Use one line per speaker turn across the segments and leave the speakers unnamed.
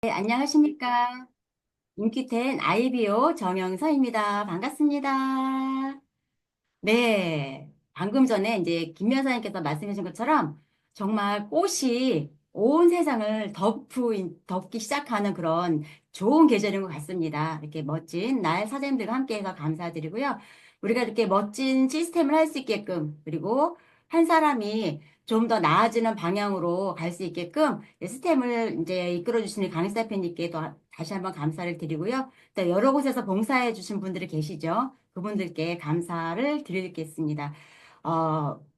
네, 안녕하십니까. 인기텐 아이비오 정영서입니다. 반갑습니다. 네, 방금 전에 이제 김 여사님께서 말씀해 주신 것처럼 정말 꽃이 온 세상을 덮기 시작하는 그런 좋은 계절인 것 같습니다. 이렇게 멋진 날 사장님들과 함께해서 감사드리고요. 우리가 이렇게 멋진 시스템을 할 수 있게끔 그리고 한 사람이 좀 더 나아지는 방향으로 갈 수 있게끔 시스템을 이제 이끌어 주시는 강의사 대표님께 또 다시 한번 감사를 드리고요. 또 여러 곳에서 봉사해 주신 분들이 계시죠. 그분들께 감사를 드리겠습니다.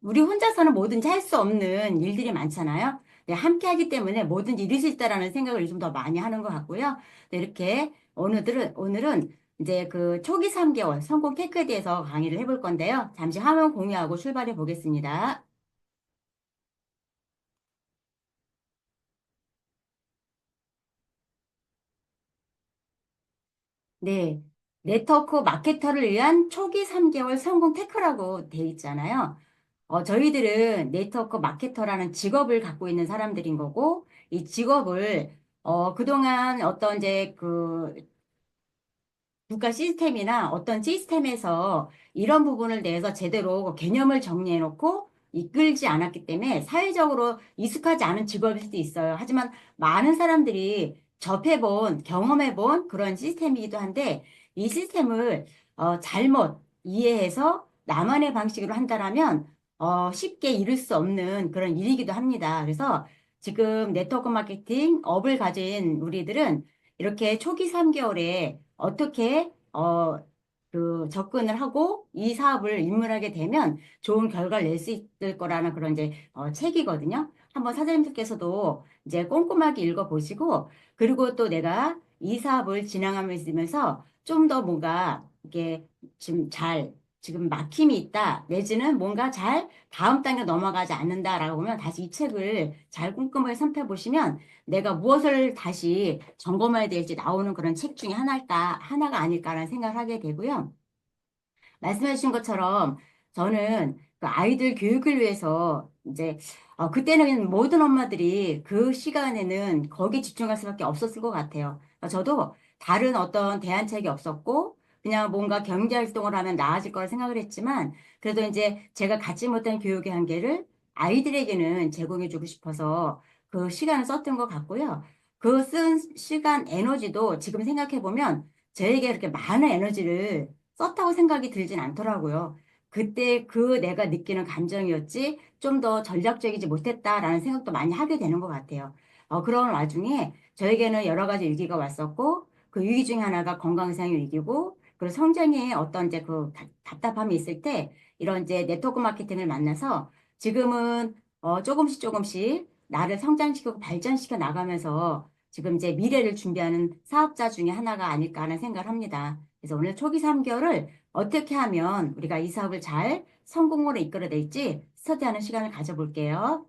우리 혼자서는 뭐든지 할 수 없는 일들이 많잖아요. 네, 함께 하기 때문에 뭐든지 이룰 수 있다라는 생각을 요즘 더 많이 하는 것 같고요. 네, 이렇게 오늘은 이제 그 초기 3개월 성공 테크에 대해서 강의를 해볼 건데요. 잠시 화면 공유하고 출발해 보겠습니다. 네. 네트워크 마케터를 위한 초기 3개월 성공 테크라고 돼 있잖아요. 저희들은 네트워크 마케터라는 직업을 갖고 있는 사람들인 거고, 이 직업을, 그동안 어떤 이제 국가 시스템이나 어떤 시스템에서 이런 부분을 대해서 제대로 개념을 정리해 놓고 이끌지 않았기 때문에 사회적으로 익숙하지 않은 직업일 수도 있어요. 하지만 많은 사람들이 접해본, 경험해본 그런 시스템이기도 한데 이 시스템을 잘못 이해해서 나만의 방식으로 한다라면 쉽게 이룰 수 없는 그런 일이기도 합니다. 그래서 지금 네트워크 마케팅 업을 가진 우리들은 이렇게 초기 3개월에 어떻게 접근을 하고 이 사업을 입문하게 되면 좋은 결과를 낼 수 있을 거라는 그런 이제 책이거든요. 한번 사장님들께서도 이제 꼼꼼하게 읽어보시고 그리고 또 내가 이 사업을 진행하면서 좀 더 뭔가 이게 지금 막힘이 있다 내지는 뭔가 잘 다음 단계 넘어가지 않는다라고 보면 다시 이 책을 잘 꼼꼼하게 살펴보시면 내가 무엇을 다시 점검해야 될지 나오는 그런 책 중에 하나가 아닐까라는 생각을 하게 되고요. 말씀해 주신 것처럼 저는 그 아이들 교육을 위해서 이제 그때는 모든 엄마들이 그 시간에는 거기에 집중할 수밖에 없었을 것 같아요. 저도 다른 어떤 대안책이 없었고 그냥 뭔가 경제 활동을 하면 나아질 거라 생각을 했지만 그래도 이제 제가 갖지 못한 교육의 한계를 아이들에게는 제공해 주고 싶어서 그 시간을 썼던 것 같고요. 그 쓴 시간 에너지도 지금 생각해 보면 저에게 그렇게 많은 에너지를 썼다고 생각이 들진 않더라고요. 그때 그 내가 느끼는 감정이었지 좀 더 전략적이지 못했다라는 생각도 많이 하게 되는 것 같아요. 그런 와중에 저에게는 여러 가지 위기가 왔었고 그 위기 중에 하나가 건강상의 위기고 그리고 성장에 어떤 이제 답답함이 있을 때 이런 이제 네트워크 마케팅을 만나서 지금은 조금씩 나를 성장시키고 발전시켜 나가면서 지금 이제 미래를 준비하는 사업자 중에 하나가 아닐까 하는 생각을 합니다. 그래서 오늘 초기 3개월을 어떻게 하면 우리가 이 사업을 잘 성공으로 이끌어낼지 스터디하는 시간을 가져볼게요.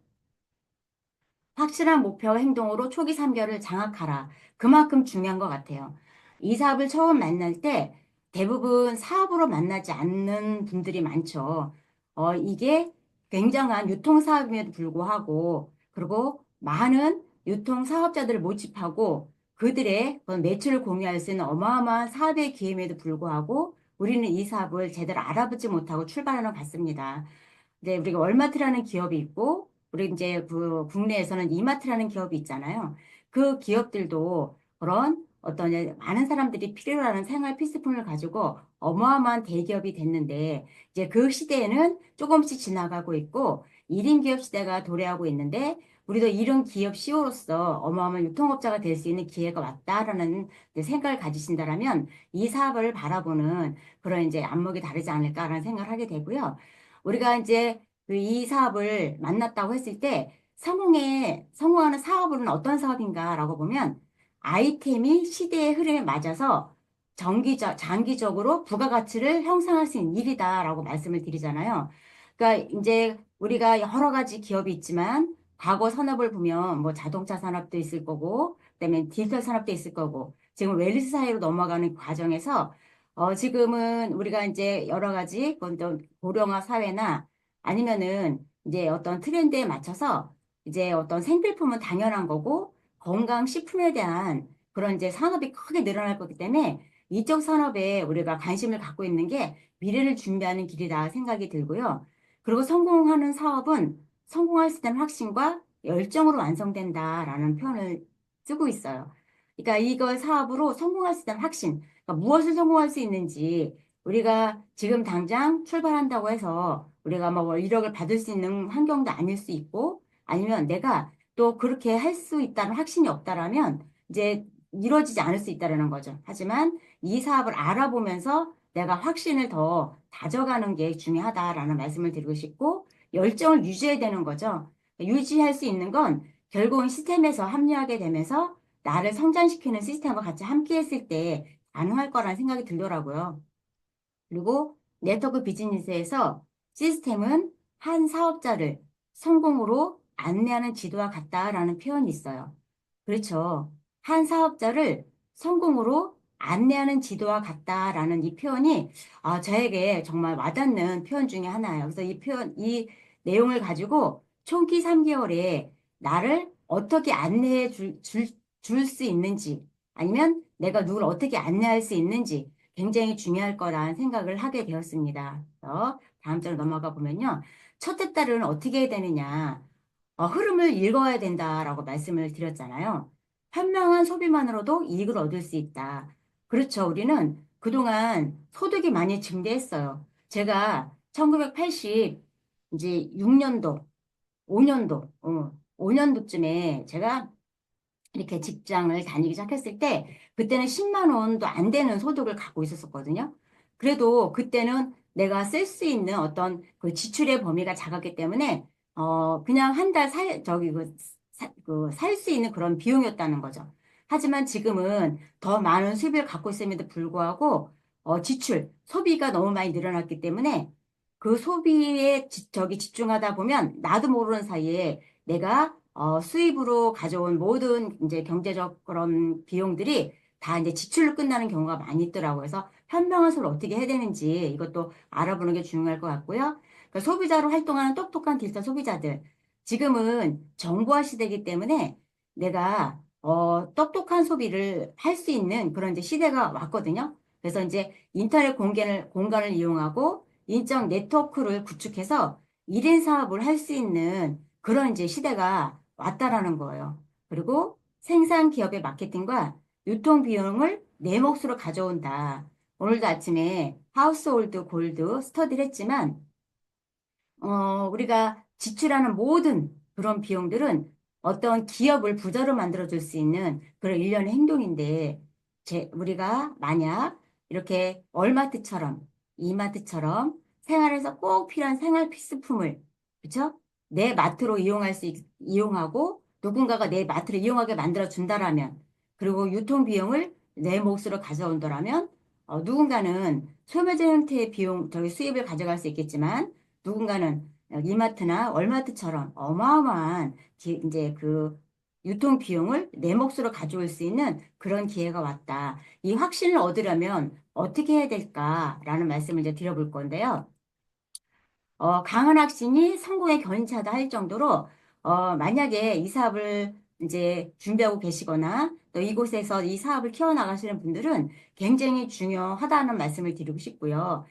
확실한 목표와 행동으로 초기 3개월을 장악하라. 그만큼 중요한 것 같아요. 이 사업을 처음 만날 때 대부분 사업으로 만나지 않는 분들이 많죠. 이게 굉장한 유통사업임에도 불구하고, 그리고 많은 유통사업자들을 모집하고 그들의 그런 매출을 공유할 수 있는 어마어마한 사업의 기회임에도 불구하고 우리는 이 사업을 제대로 알아보지 못하고 출발하는 것 같습니다. 네, 우리가 월마트라는 기업이 있고, 우리 이제 그 국내에서는 이마트라는 기업이 있잖아요. 그 기업들도 그런 어떤 이제 많은 사람들이 필요로 하는 생활 필수품을 가지고 어마어마한 대기업이 됐는데, 이제 그 시대에는 조금씩 지나가고 있고, 1인 기업 시대가 도래하고 있는데, 우리도 이런 기업 CEO로서 어마어마한 유통업자가 될 수 있는 기회가 왔다라는 이제 생각을 가지신다라면, 이 사업을 바라보는 그런 이제 안목이 다르지 않을까라는 생각을 하게 되고요. 우리가 이제 그이 사업을 만났다고 했을 때 성공하는 사업은 어떤 사업인가라고 보면 아이템이 시대의 흐름에 맞아서 장기적으로 부가가치를 형성할 수 있는 일이다라고 말씀을 드리잖아요. 그러니까 이제 우리가 여러 가지 기업이 있지만 과거 산업을 보면 뭐 자동차 산업도 있을 거고 그다음에 디지털 산업도 있을 거고 지금 웰니스 사회로 넘어가는 과정에서 지금은 우리가 이제 여러 가지 어떤 고령화 사회나 아니면은 이제 어떤 트렌드에 맞춰서 이제 어떤 생필품은 당연한 거고 건강식품에 대한 그런 이제 산업이 크게 늘어날 거기 때문에 이쪽 산업에 우리가 관심을 갖고 있는 게 미래를 준비하는 길이다 생각이 들고요. 그리고 성공하는 사업은 성공할 수 있다는 확신과 열정으로 완성된다라는 표현을 쓰고 있어요. 그러니까 이걸 사업으로 성공할 수 있다는 확신, 그러니까 무엇을 성공할 수 있는지 우리가 지금 당장 출발한다고 해서 우리가 뭐 1억을 받을 수 있는 환경도 아닐 수 있고 아니면 내가 또 그렇게 할 수 있다는 확신이 없다라면 이제 이루어지지 않을 수 있다라는 거죠. 하지만 이 사업을 알아보면서 내가 확신을 더 다져가는 게 중요하다라는 말씀을 드리고 싶고 열정을 유지해야 되는 거죠. 유지할 수 있는 건 결국은 시스템에서 합류하게 되면서 나를 성장시키는 시스템과 같이 함께 했을 때 가능할 거라는 생각이 들더라고요. 그리고 네트워크 비즈니스에서 시스템은 한 사업자를 성공으로 안내하는 지도와 같다라는 표현이 있어요. 그렇죠. 한 사업자를 성공으로 안내하는 지도와 같다라는 이 표현이 저에게 정말 와닿는 표현 중에 하나예요. 그래서 이 표현, 이 내용을 가지고 총기 3개월에 나를 어떻게 안내해 줄 수 있는지 아니면 내가 누굴 어떻게 안내할 수 있는지 굉장히 중요할 거라는 생각을 하게 되었습니다. 그래서 다음 장로 넘어가 보면요. 첫째 달은 어떻게 해야 되느냐. 흐름을 읽어야 된다라고 말씀을 드렸잖아요. 현명한 소비만으로도 이익을 얻을 수 있다. 그렇죠. 우리는 그동안 소득이 많이 증대했어요. 제가 1980 이제 6년도, 5년도, 5년도쯤에 제가 이렇게 직장을 다니기 시작했을 때 그때는 10만 원도 안 되는 소득을 갖고 있었거든요. 그래도 그때는 내가 쓸 수 있는 어떤 그 지출의 범위가 작았기 때문에 그냥 한 달 저기 살 수 있는 그런 비용이었다는 거죠. 하지만 지금은 더 많은 수입을 갖고 있음에도 불구하고 지출, 소비가 너무 많이 늘어났기 때문에 그 소비에 저기 집중하다 보면 나도 모르는 사이에 내가 수입으로 가져온 모든 이제 경제적 그런 비용들이 다 이제 지출로 끝나는 경우가 많이 있더라고요. 그래서 현명한 소비를 어떻게 해야 되는지 이것도 알아보는 게 중요할 것 같고요. 그러니까 소비자로 활동하는 똑똑한 디지털 소비자들. 지금은 정보화 시대이기 때문에 내가 똑똑한 소비를 할 수 있는 그런 이제 시대가 왔거든요. 그래서 이제 인터넷 공간을 이용하고 인적 네트워크를 구축해서 1인 사업을 할 수 있는 그런 이제 시대가 왔다라는 거예요. 그리고 생산 기업의 마케팅과 유통 비용을 내 몫으로 가져온다. 오늘도 아침에 하우스홀드 골드 스터디를 했지만 우리가 지출하는 모든 그런 비용들은 어떤 기업을 부자로 만들어줄 수 있는 그런 일련의 행동인데, 우리가 만약 이렇게 월마트처럼, 이마트처럼 생활에서 꼭 필요한 생활 필수품을, 그쵸? 내 마트로 이용하고 누군가가 내 마트를 이용하게 만들어 준다라면, 그리고 유통 비용을 내 몫으로 가져온다라면, 누군가는 소매점 형태의 저기 수입을 가져갈 수 있겠지만, 누군가는 이마트나 월마트처럼 어마어마한 이제 그 유통 비용을 내 몫으로 가져올 수 있는 그런 기회가 왔다. 이 확신을 얻으려면 어떻게 해야 될까라는 말씀을 이제 드려볼 건데요. 강한 확신이 성공의 견인차다 할 정도로, 만약에 이 사업을 이제 준비하고 계시거나 또 이곳에서 이 사업을 키워나가시는 분들은 굉장히 중요하다는 말씀을 드리고 싶고요.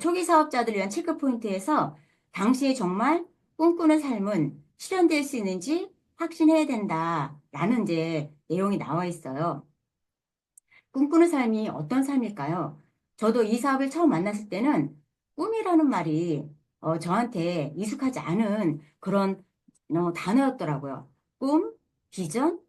초기 사업자들을 위한 체크포인트에서 당신이 정말 꿈꾸는 삶은 실현될 수 있는지 확신해야 된다라는 이제 내용이 나와 있어요. 꿈꾸는 삶이 어떤 삶일까요? 저도 이 사업을 처음 만났을 때는 꿈이라는 말이 저한테 익숙하지 않은 그런 단어였더라고요. 꿈, 비전,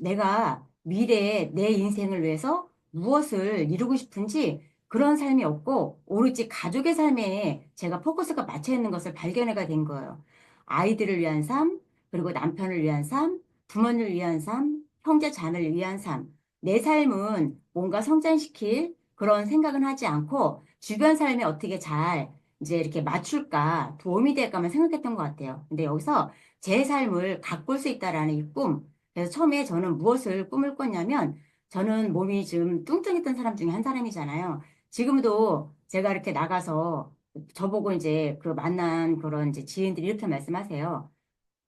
내가 미래의 내 인생을 위해서 무엇을 이루고 싶은지 그런 삶이 없고 오로지 가족의 삶에 제가 포커스가 맞춰 있는 것을 발견해가 된 거예요. 아이들을 위한 삶, 그리고 남편을 위한 삶, 부모님을 위한 삶, 형제 자매를 위한 삶. 내 삶은 뭔가 성장시킬 그런 생각은 하지 않고 주변 삶에 어떻게 잘 이제 이렇게 맞출까 도움이 될까만 생각했던 것 같아요. 근데 여기서 제 삶을 가꿀 수 있다라는 이 꿈. 그래서 처음에 저는 무엇을 꿈을 꿨냐면 저는 몸이 좀 뚱뚱했던 사람 중에 한 사람이잖아요. 지금도 제가 이렇게 나가서 저보고 이제 그 만난 그런 이제 지인들이 이렇게 말씀하세요.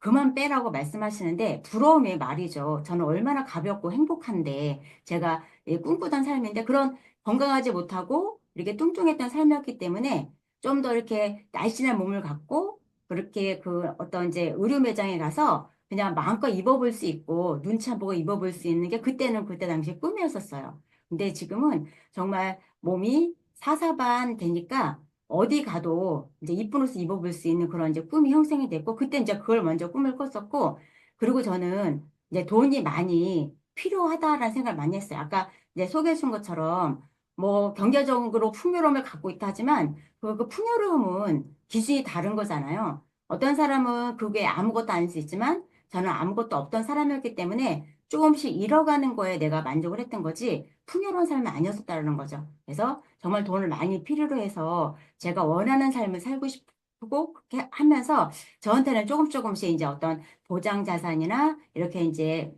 그만 빼라고 말씀하시는데 부러움의 말이죠. 저는 얼마나 가볍고 행복한데 제가 예, 꿈꾸던 삶인데 그런 건강하지 못하고 이렇게 뚱뚱했던 삶이었기 때문에 좀 더 이렇게 날씬한 몸을 갖고 그렇게 그 어떤 이제 의류 매장에 가서 그냥 마음껏 입어볼 수 있고 눈치 안 보고 입어볼 수 있는 게 그때는 그때 당시 꿈이었었어요. 근데 지금은 정말 몸이 사사반 되니까 어디 가도 이제 이쁜 옷을 입어볼 수 있는 그런 이제 꿈이 형성이 됐고, 그때 이제 그걸 먼저 꿈을 꿨었고, 그리고 저는 이제 돈이 많이 필요하다라는 생각을 많이 했어요. 아까 이제 소개해 준 것처럼 뭐 경제적으로 풍요로움을 갖고 있다 하지만 그 풍요로움은 기준이 다른 거잖아요. 어떤 사람은 그게 아무것도 아닐 수 있지만 저는 아무것도 없던 사람이었기 때문에 조금씩 잃어가는 거에 내가 만족을 했던 거지 풍요로운 삶이 아니었었다는 거죠. 그래서 정말 돈을 많이 필요로 해서 제가 원하는 삶을 살고 싶고 그렇게 하면서 저한테는 조금 조금씩 이제 어떤 보장 자산이나 이렇게 이제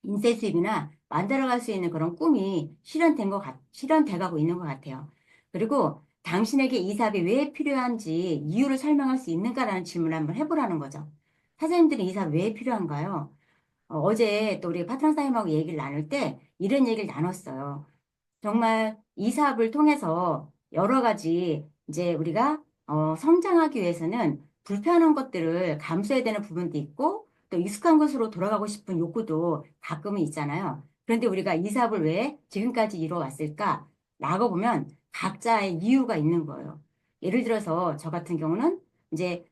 인세 수입이나 만들어갈 수 있는 그런 꿈이 실현돼 가고 있는 것 같아요. 그리고 당신에게 이 사업이 왜 필요한지 이유를 설명할 수 있는가라는 질문을 한번 해보라는 거죠. 사장님들이 이 사업 왜 필요한가요? 어제 또 우리 파트너 사장님하고 얘기를 나눌 때 이런 얘기를 나눴어요. 정말 이 사업을 통해서 여러 가지 이제 우리가 성장하기 위해서는 불편한 것들을 감수해야 되는 부분도 있고 또 익숙한 것으로 돌아가고 싶은 욕구도 가끔은 있잖아요. 그런데 우리가 이 사업을 왜 지금까지 이뤄왔을까? 라고 보면 각자의 이유가 있는 거예요. 예를 들어서 저 같은 경우는 이제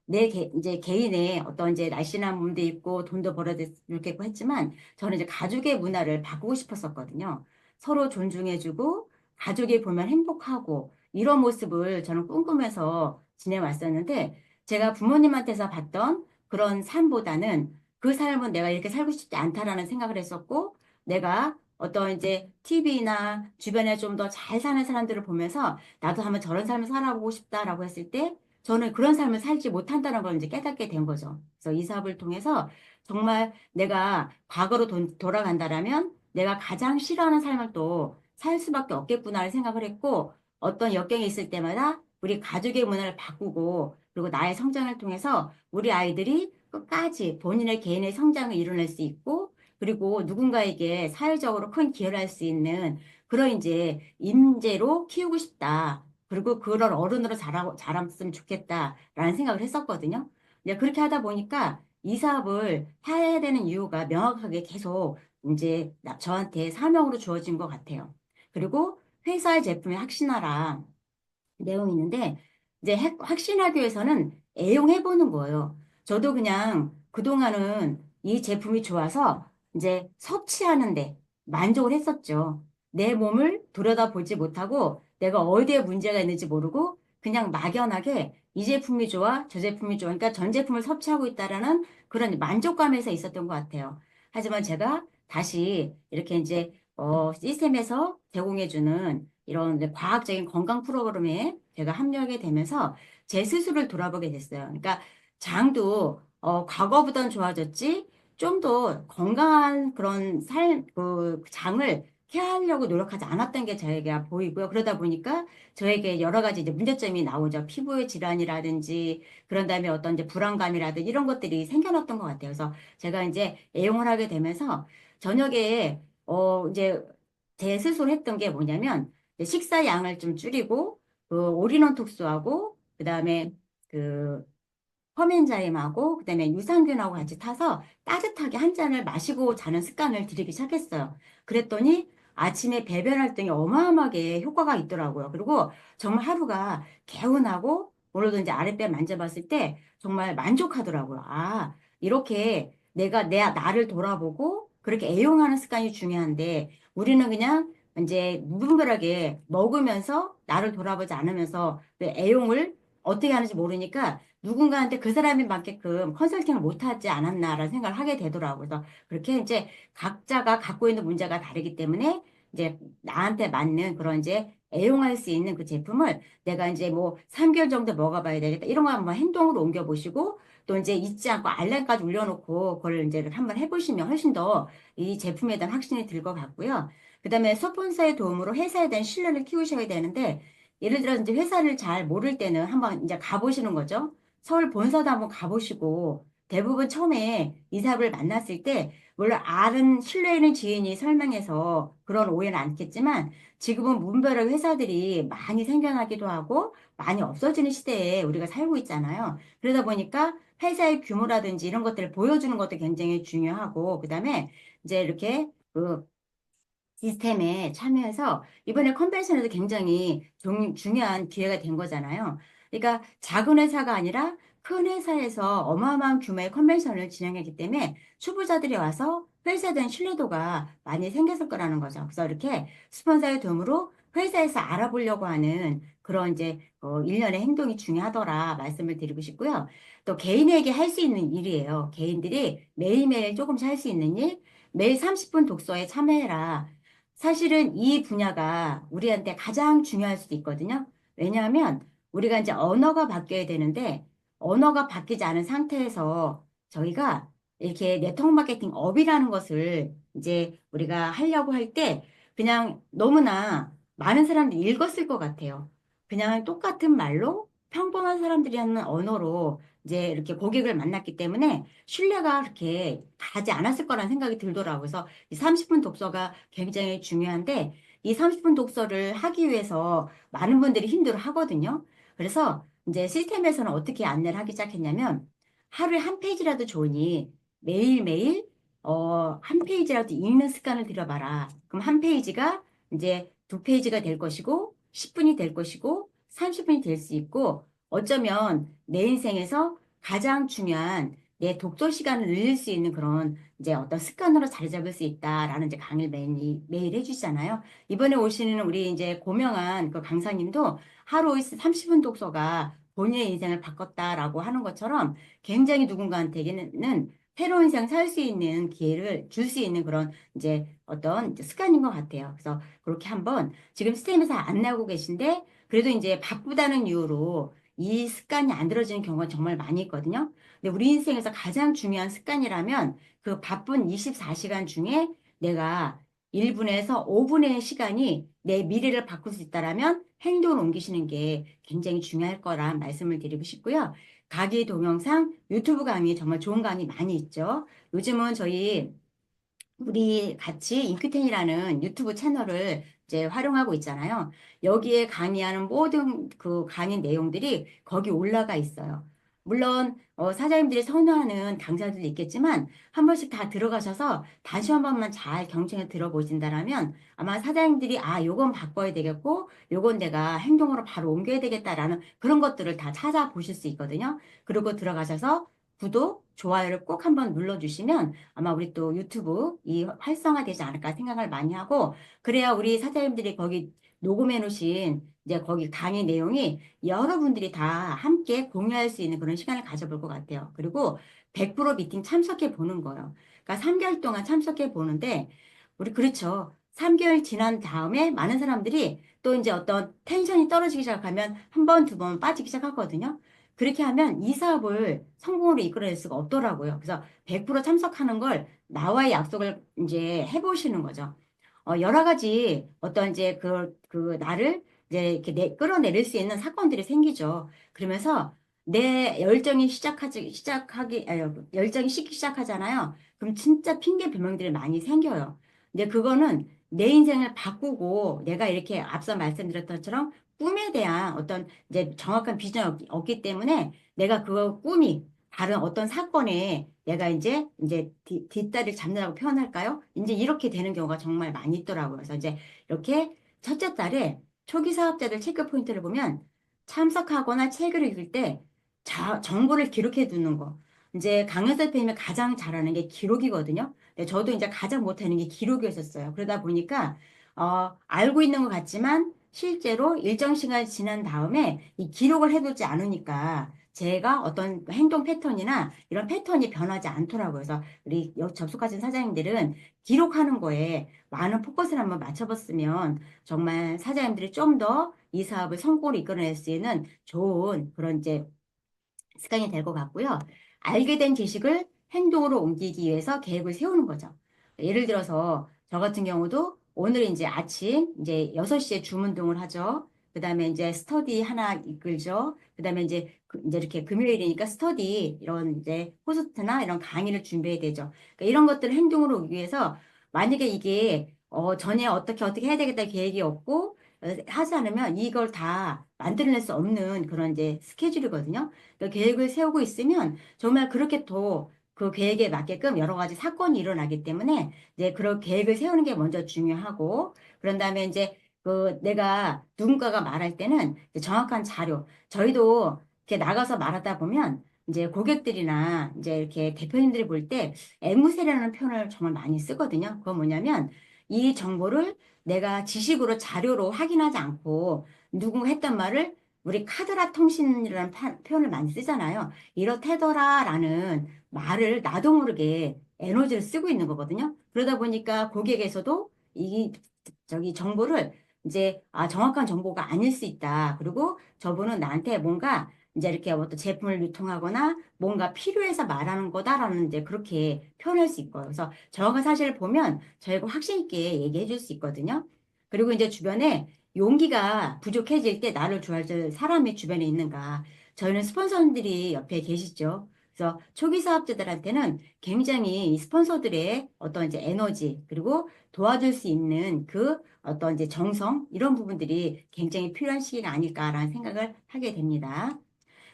이제 개인의 어떤 이제 날씬한 몸도 있고 돈도 벌어야 되겠고 했지만 저는 이제 가족의 문화를 바꾸고 싶었었거든요. 서로 존중해주고 가족이 보면 행복하고 이런 모습을 저는 꿈꾸면서 지내왔었는데 제가 부모님한테서 봤던 그런 삶보다는 그 삶은 내가 이렇게 살고 싶지 않다라는 생각을 했었고 내가 어떤 이제 TV나 주변에 좀 더 잘 사는 사람들을 보면서 나도 한번 저런 삶을 살아보고 싶다라고 했을 때 저는 그런 삶을 살지 못한다는 걸 이제 깨닫게 된 거죠. 그래서 이 사업을 통해서 정말 내가 과거로 돌아간다라면 내가 가장 싫어하는 삶을 또 살 수밖에 없겠구나를 생각을 했고 어떤 역경이 있을 때마다 우리 가족의 문화를 바꾸고 그리고 나의 성장을 통해서 우리 아이들이 끝까지 본인의 개인의 성장을 이뤄낼 수 있고 그리고 누군가에게 사회적으로 큰 기여를 할 수 있는 그런 이제 인재로 키우고 싶다. 그리고 그런 어른으로 자랐으면 좋겠다라는 생각을 했었거든요. 이제 그렇게 하다 보니까 이 사업을 해야 되는 이유가 명확하게 계속 이제 저한테 사명으로 주어진 것 같아요. 그리고 회사의 제품에 확신하라 내용이 있는데 이제 확신하기 위해서는 애용해보는 거예요. 저도 그냥 그동안은 이 제품이 좋아서 이제 섭취하는데 만족을 했었죠. 내 몸을 들여다보지 못하고 내가 어디에 문제가 있는지 모르고 그냥 막연하게 이 제품이 좋아, 저 제품이 좋아. 그러니까 전 제품을 섭취하고 있다라는 그런 만족감에서 있었던 것 같아요. 하지만 제가 다시 이렇게 이제 시스템에서 제공해주는 이런 이제 과학적인 건강 프로그램에 제가 합류하게 되면서 제 스스로를 돌아보게 됐어요. 그러니까 장도 과거보다는 좋아졌지 좀 더 건강한 그런 그 장을 케어하려고 노력하지 않았던 게 저에게 보이고요. 그러다 보니까 저에게 여러 가지 이제 문제점이 나오죠. 피부의 질환이라든지 그런 다음에 어떤 이제 불안감이라든지 이런 것들이 생겨났던 것 같아요. 그래서 제가 이제 애용을 하게 되면서 저녁에 이제 제 스스로 했던 게 뭐냐면 식사 양을 좀 줄이고 그 올인원 톡스하고 그다음에 그 펌엔자임하고 그다음에 유산균하고 같이 타서 따뜻하게 한 잔을 마시고 자는 습관을 들이기 시작했어요. 그랬더니 아침에 배변 활동이 어마어마하게 효과가 있더라고요. 그리고 정말 하루가 개운하고 오늘도 이제 아랫배 만져봤을 때 정말 만족하더라고요. 아, 이렇게 내가 나를 돌아보고 그렇게 애용하는 습관이 중요한데 우리는 그냥 이제 무분별하게 먹으면서 나를 돌아보지 않으면서 애용을 어떻게 하는지 모르니까 누군가한테 그 사람이 맞게끔 컨설팅을 못하지 않았나라는 생각을 하게 되더라고요. 그래서 그렇게 이제 각자가 갖고 있는 문제가 다르기 때문에 이제 나한테 맞는 그런 이제 애용할 수 있는 그 제품을 내가 이제 뭐 3개월 정도 먹어봐야 되겠다. 이런 거 한번 행동으로 옮겨보시고 또 이제 잊지 않고 알람까지 올려놓고 그걸 이제 한번 해보시면 훨씬 더 이 제품에 대한 확신이 들 것 같고요. 그다음에 스폰서의 도움으로 회사에 대한 신뢰를 키우셔야 되는데 예를 들어 이제 회사를 잘 모를 때는 한번 이제 가보시는 거죠. 서울 본사도 한번 가보시고 대부분 처음에 이 사업을 만났을 때, 물론 아는 신뢰 있는 지인이 설명해서 그런 오해는 않겠지만, 지금은 문별의 회사들이 많이 생겨나기도 하고, 많이 없어지는 시대에 우리가 살고 있잖아요. 그러다 보니까 회사의 규모라든지 이런 것들을 보여주는 것도 굉장히 중요하고, 그 다음에 이제 이렇게 그 시스템에 참여해서 이번에 컨벤션에도 굉장히 중요한 기회가 된 거잖아요. 그러니까 작은 회사가 아니라 큰 회사에서 어마어마한 규모의 컨벤션을 진행했기 때문에 초보자들이 와서 회사에 대한 신뢰도가 많이 생겼을 거라는 거죠. 그래서 이렇게 스폰서의 도움으로 회사에서 알아보려고 하는 그런 이제 일련의 행동이 중요하더라 말씀을 드리고 싶고요. 또 개인에게 할 수 있는 일이에요. 개인들이 매일매일 조금씩 할 수 있는 일, 매일 30분 독서에 참여해라. 사실은 이 분야가 우리한테 가장 중요할 수도 있거든요. 왜냐하면 우리가 이제 언어가 바뀌어야 되는데 언어가 바뀌지 않은 상태에서 저희가 이렇게 네트워크 마케팅 업이라는 것을 이제 우리가 하려고 할 때 그냥 너무나 많은 사람들이 읽었을 것 같아요. 그냥 똑같은 말로 평범한 사람들이 하는 언어로 이제 이렇게 고객을 만났기 때문에 신뢰가 그렇게 가지 않았을 거라는 생각이 들더라고요. 그래서 이 30분 독서가 굉장히 중요한데 이 30분 독서를 하기 위해서 많은 분들이 힘들어 하거든요. 그래서 이제 시스템에서는 어떻게 안내를 하기 시작했냐면 하루에 한 페이지라도 좋으니 매일매일 한 페이지라도 읽는 습관을 들여봐라. 그럼 한 페이지가 이제 두 페이지가 될 것이고 10분이 될 것이고 30분이 될 수 있고 어쩌면 내 인생에서 가장 중요한 내 독서 시간을 늘릴 수 있는 그런 이제 어떤 습관으로 자리 잡을 수 있다라는 이제 강의를 매일 해주시잖아요. 이번에 오시는 우리 이제 고명한 그 강사님도 하루 30분 독서가 본인의 인생을 바꿨다라고 하는 것처럼 굉장히 누군가한테는 새로운 인생 살 수 있는 기회를 줄 수 있는 그런 이제 어떤 이제 습관인 것 같아요. 그래서 그렇게 한번 지금 시스템에서 안 나오고 계신데 그래도 이제 바쁘다는 이유로 이 습관이 안 들어지는 경우가 정말 많이 있거든요. 근데 우리 인생에서 가장 중요한 습관이라면 그 바쁜 24시간 중에 내가 1분에서 5분의 시간이 내 미래를 바꿀 수 있다라면 행동을 옮기시는 게 굉장히 중요할 거란 말씀을 드리고 싶고요. 강의 동영상, 유튜브 강의 정말 좋은 강의 많이 있죠. 요즘은 우리 같이 인큐텐이라는 유튜브 채널을 이제 활용하고 있잖아요. 여기에 강의하는 모든 그 강의 내용들이 거기 올라가 있어요. 물론 사장님들이 선호하는 강사들도 있겠지만 한 번씩 다 들어가셔서 다시 한 번만 잘 경청해 들어보신다라면 아마 사장님들이 아 요건 바꿔야 되겠고 요건 내가 행동으로 바로 옮겨야 되겠다라는 그런 것들을 다 찾아보실 수 있거든요. 그리고 들어가셔서 구독, 좋아요를 꼭 한번 눌러주시면 아마 우리 또 유튜브 이 활성화되지 않을까 생각을 많이 하고 그래야 우리 사장님들이 거기 녹음해 놓으신 이제 거기 강의 내용이 여러분들이 다 함께 공유할 수 있는 그런 시간을 가져볼 것 같아요. 그리고 100% 미팅 참석해 보는 거예요. 그러니까 3개월 동안 참석해 보는데 우리 그렇죠. 3개월 지난 다음에 많은 사람들이 또 이제 어떤 텐션이 떨어지기 시작하면 한 번, 두 번 빠지기 시작하거든요. 그렇게 하면 이 사업을 성공으로 이끌어낼 수가 없더라고요. 그래서 100% 참석하는 걸 나와의 약속을 이제 해보시는 거죠. 여러 가지 어떤 이제 나를 이제 이렇게 끌어내릴 수 있는 사건들이 생기죠. 그러면서 내 열정이 식기 시작하잖아요. 그럼 진짜 핑계 변명들이 많이 생겨요. 근데 그거는 내 인생을 바꾸고 내가 이렇게 앞서 말씀드렸던 것처럼 꿈에 대한 어떤 이제 정확한 비전이 없기 때문에 내가 그 꿈이 다른 어떤 사건에 내가 이제 뒷다리를 잡는다고 표현할까요? 이제 이렇게 되는 경우가 정말 많이 있더라고요. 그래서 이제 이렇게 첫째 달에 초기 사업자들 체크 포인트를 보면 참석하거나 책을 읽을 때 정보를 기록해 두는 거. 이제 강연 대표님이 가장 잘하는 게 기록이거든요. 근데 저도 이제 가장 못하는 게 기록이었었어요. 그러다 보니까 알고 있는 것 같지만 실제로 일정 시간이 지난 다음에 이 기록을 해두지 않으니까 제가 어떤 행동 패턴이나 이런 패턴이 변하지 않더라고요. 그래서 우리 접속하신 사장님들은 기록하는 거에 많은 포커스를 한번 맞춰봤으면 정말 사장님들이 좀 더 이 사업을 성공으로 이끌어낼 수 있는 좋은 그런 이제 습관이 될 것 같고요. 알게 된 지식을 행동으로 옮기기 위해서 계획을 세우는 거죠. 예를 들어서 저 같은 경우도 오늘 이제 아침 이제 6시에 주문동을 하죠. 그다음에 이제 스터디 하나 이끌죠. 그다음에 이제 이제 이렇게 금요일이니까 스터디 이런 이제 호스트나 이런 강의를 준비해야 되죠. 그러니까 이런 것들을 행동으로 오기 위해서 만약에 이게 전에 어떻게 해야 되겠다 계획이 없고 하지 않으면 이걸 다 만들어낼 수 없는 그런 이제 스케줄이거든요. 그러니까 계획을 세우고 있으면 정말 그렇게 또 그 계획에 맞게끔 여러 가지 사건이 일어나기 때문에 이제 그런 계획을 세우는 게 먼저 중요하고 그런 다음에 이제 그 내가 누군가가 말할 때는 이제 정확한 자료 저희도 이렇게 나가서 말하다 보면 이제 고객들이나 이제 이렇게 대표님들이 볼 때 애무새라는 표현을 정말 많이 쓰거든요. 그건 뭐냐면 이 정보를 내가 지식으로 자료로 확인하지 않고 누군가 했던 말을 우리 카드라 통신이라는 표현을 많이 쓰잖아요. 이렇대더라라는 말을 나도 모르게 에너지를 쓰고 있는 거거든요. 그러다 보니까 고객에서도 이 저기 정보를 이제 정확한 정보가 아닐 수 있다. 그리고 저분은 나한테 뭔가 이제 이렇게 어떤 제품을 유통하거나 뭔가 필요해서 말하는 거다라는 이제 그렇게 표현할 수 있고요. 그래서 정확한 사실을 보면 저희가 확신 있게 얘기해 줄 수 있거든요. 그리고 이제 주변에 용기가 부족해질 때 나를 좋아할 사람이 주변에 있는가. 저희는 스폰서들이 옆에 계시죠. 그래서 초기 사업자들한테는 굉장히 이 스폰서들의 어떤 이제 에너지 그리고 도와줄 수 있는 그 어떤 이제 정성 이런 부분들이 굉장히 필요한 시기가 아닐까라는 생각을 하게 됩니다.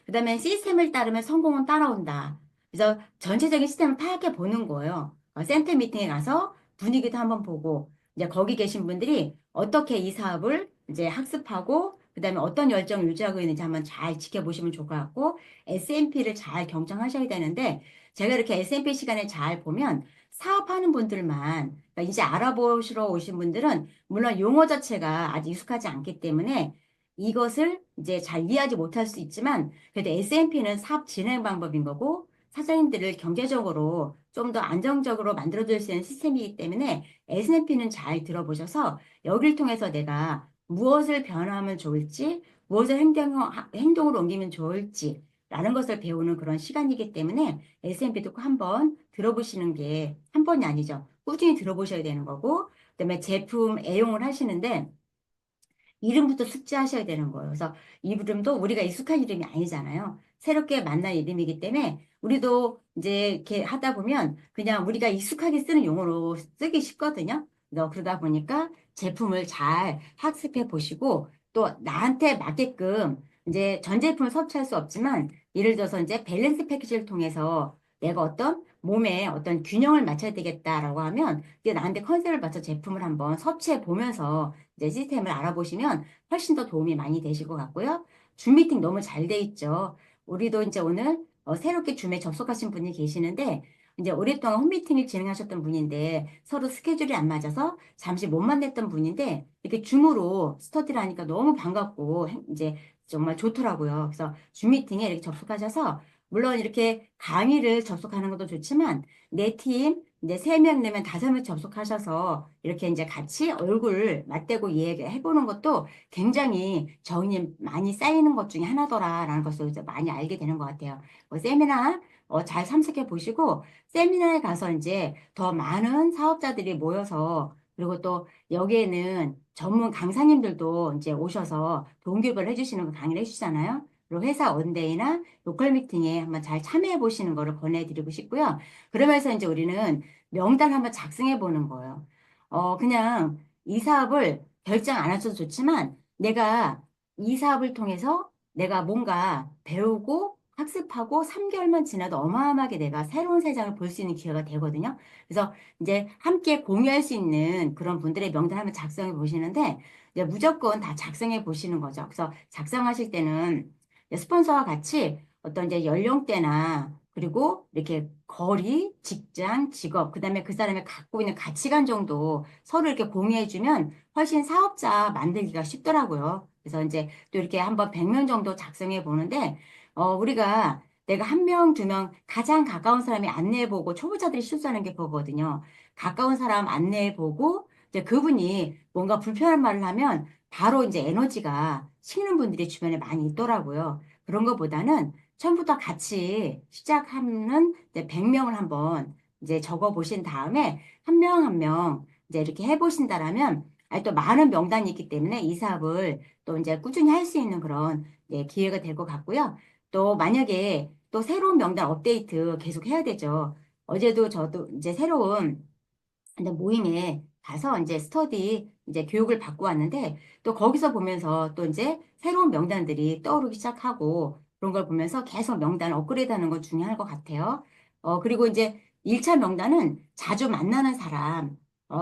그 다음에 시스템을 따르면 성공은 따라온다. 그래서 전체적인 시스템을 파악해 보는 거예요. 센터 미팅에 가서 분위기도 한번 보고, 이제 거기 계신 분들이 어떻게 이 사업을 이제 학습하고, 그 다음에 어떤 열정을 유지하고 있는지 한번 잘 지켜보시면 좋을 것 같고, S&P를 잘 경청하셔야 되는데, 제가 이렇게 S&P 시간에 잘 보면, 사업하는 분들만, 그러니까 이제 알아보시러 오신 분들은, 물론 용어 자체가 아직 익숙하지 않기 때문에, 이것을 이제 잘 이해하지 못할 수 있지만, 그래도 S&P는 사업 진행 방법인 거고 사장님들을 경제적으로 좀 더 안정적으로 만들어줄 수 있는 시스템이기 때문에 S&P는 잘 들어보셔서 여기를 통해서 내가 무엇을 변화하면 좋을지, 무엇을 행동으로 옮기면 좋을지 라는 것을 배우는 그런 시간이기 때문에 S&P도 꼭 한번 들어보시는 게 한 번이 아니죠. 꾸준히 들어보셔야 되는 거고, 그다음에 제품 애용을 하시는데 이름부터 숙지하셔야 되는 거예요. 그래서 이 이름도 우리가 익숙한 이름이 아니잖아요. 새롭게 만난 이름이기 때문에 우리도 이제 이렇게 하다 보면 그냥 우리가 익숙하게 쓰는 용어로 쓰기 쉽거든요. 그러다 보니까 제품을 잘 학습해 보시고 또 나한테 맞게끔 이제 전 제품을 섭취할 수 없지만 예를 들어서 이제 밸런스 패키지를 통해서 내가 어떤 몸에 어떤 균형을 맞춰야 되겠다라고 하면 이제 나한테 컨셉을 맞춰 제품을 한번 섭취해 보면서 이제 시스템을 알아보시면 훨씬 더 도움이 많이 되실 것 같고요. 줌 미팅 너무 잘 돼 있죠. 우리도 이제 오늘 새롭게 줌에 접속하신 분이 계시는데 이제 오랫동안 홈미팅을 진행하셨던 분인데 서로 스케줄이 안 맞아서 잠시 못 만났던 분인데 이렇게 줌으로 스터디를 하니까 너무 반갑고 이제 정말 좋더라고요. 그래서 줌 미팅에 이렇게 접속하셔서 물론 이렇게 강의를 접속하는 것도 좋지만 내 팀, 이제 3명 내면 5명 접속하셔서 이렇게 이제 같이 얼굴 맞대고 얘기해보는 것도 굉장히 정이 많이 쌓이는 것 중에 하나더라라는 것을 이제 많이 알게 되는 것 같아요. 세미나 잘 참석해 보시고 세미나에 가서 이제 더 많은 사업자들이 모여서 그리고 또 여기에는 전문 강사님들도 이제 오셔서 동교육을 해주시는 거 강의를 해주시잖아요. 그리고 회사 원데이나 로컬 미팅에 한번 잘 참여해 보시는 거를 권해드리고 싶고요. 그러면서 이제 우리는 명단 한번 작성해 보는 거예요. 그냥 이 사업을 결정 안 하셔도 좋지만 내가 이 사업을 통해서 내가 뭔가 배우고 학습하고 3개월만 지나도 어마어마하게 내가 새로운 세상을 볼 수 있는 기회가 되거든요. 그래서 이제 함께 공유할 수 있는 그런 분들의 명단 한번 작성해 보시는데 이제 무조건 다 작성해 보시는 거죠. 그래서 작성하실 때는 스폰서와 같이 어떤 이제 연령대나 그리고 이렇게 거리, 직장, 직업, 그다음에 그 사람이 갖고 있는 가치관 정도 서로 이렇게 공유해주면 훨씬 사업자 만들기가 쉽더라고요. 그래서 이제 또 이렇게 한번 100명 정도 작성해 보는데, 우리가 내가 한 명, 2명 가장 가까운 사람이 안내해보고 초보자들이 실수하는 게 그거거든요. 가까운 사람 안내해보고 이제 그분이 뭔가 불편한 말을 하면 바로 이제 에너지가 식는 분들이 주변에 많이 있더라고요. 그런 것보다는 처음부터 같이 시작하는 이제 100명을 한번 이제 적어 보신 다음에 한 명 한 명 이제 이렇게 해 보신다라면 아니, 또 많은 명단이 있기 때문에 이 사업을 또 이제 꾸준히 할 수 있는 그런 예, 기회가 될 것 같고요. 또 만약에 또 새로운 명단 업데이트 계속 해야 되죠. 어제도 저도 이제 새로운 근데 모임에 가서 이제 스터디 이제 교육을 받고 왔는데 또 거기서 보면서 또 이제 새로운 명단들이 떠오르기 시작하고 그런 걸 보면서 계속 명단을 업그레이드 하는 건 중요할 것 같아요. 그리고 이제 1차 명단은 자주 만나는 사람,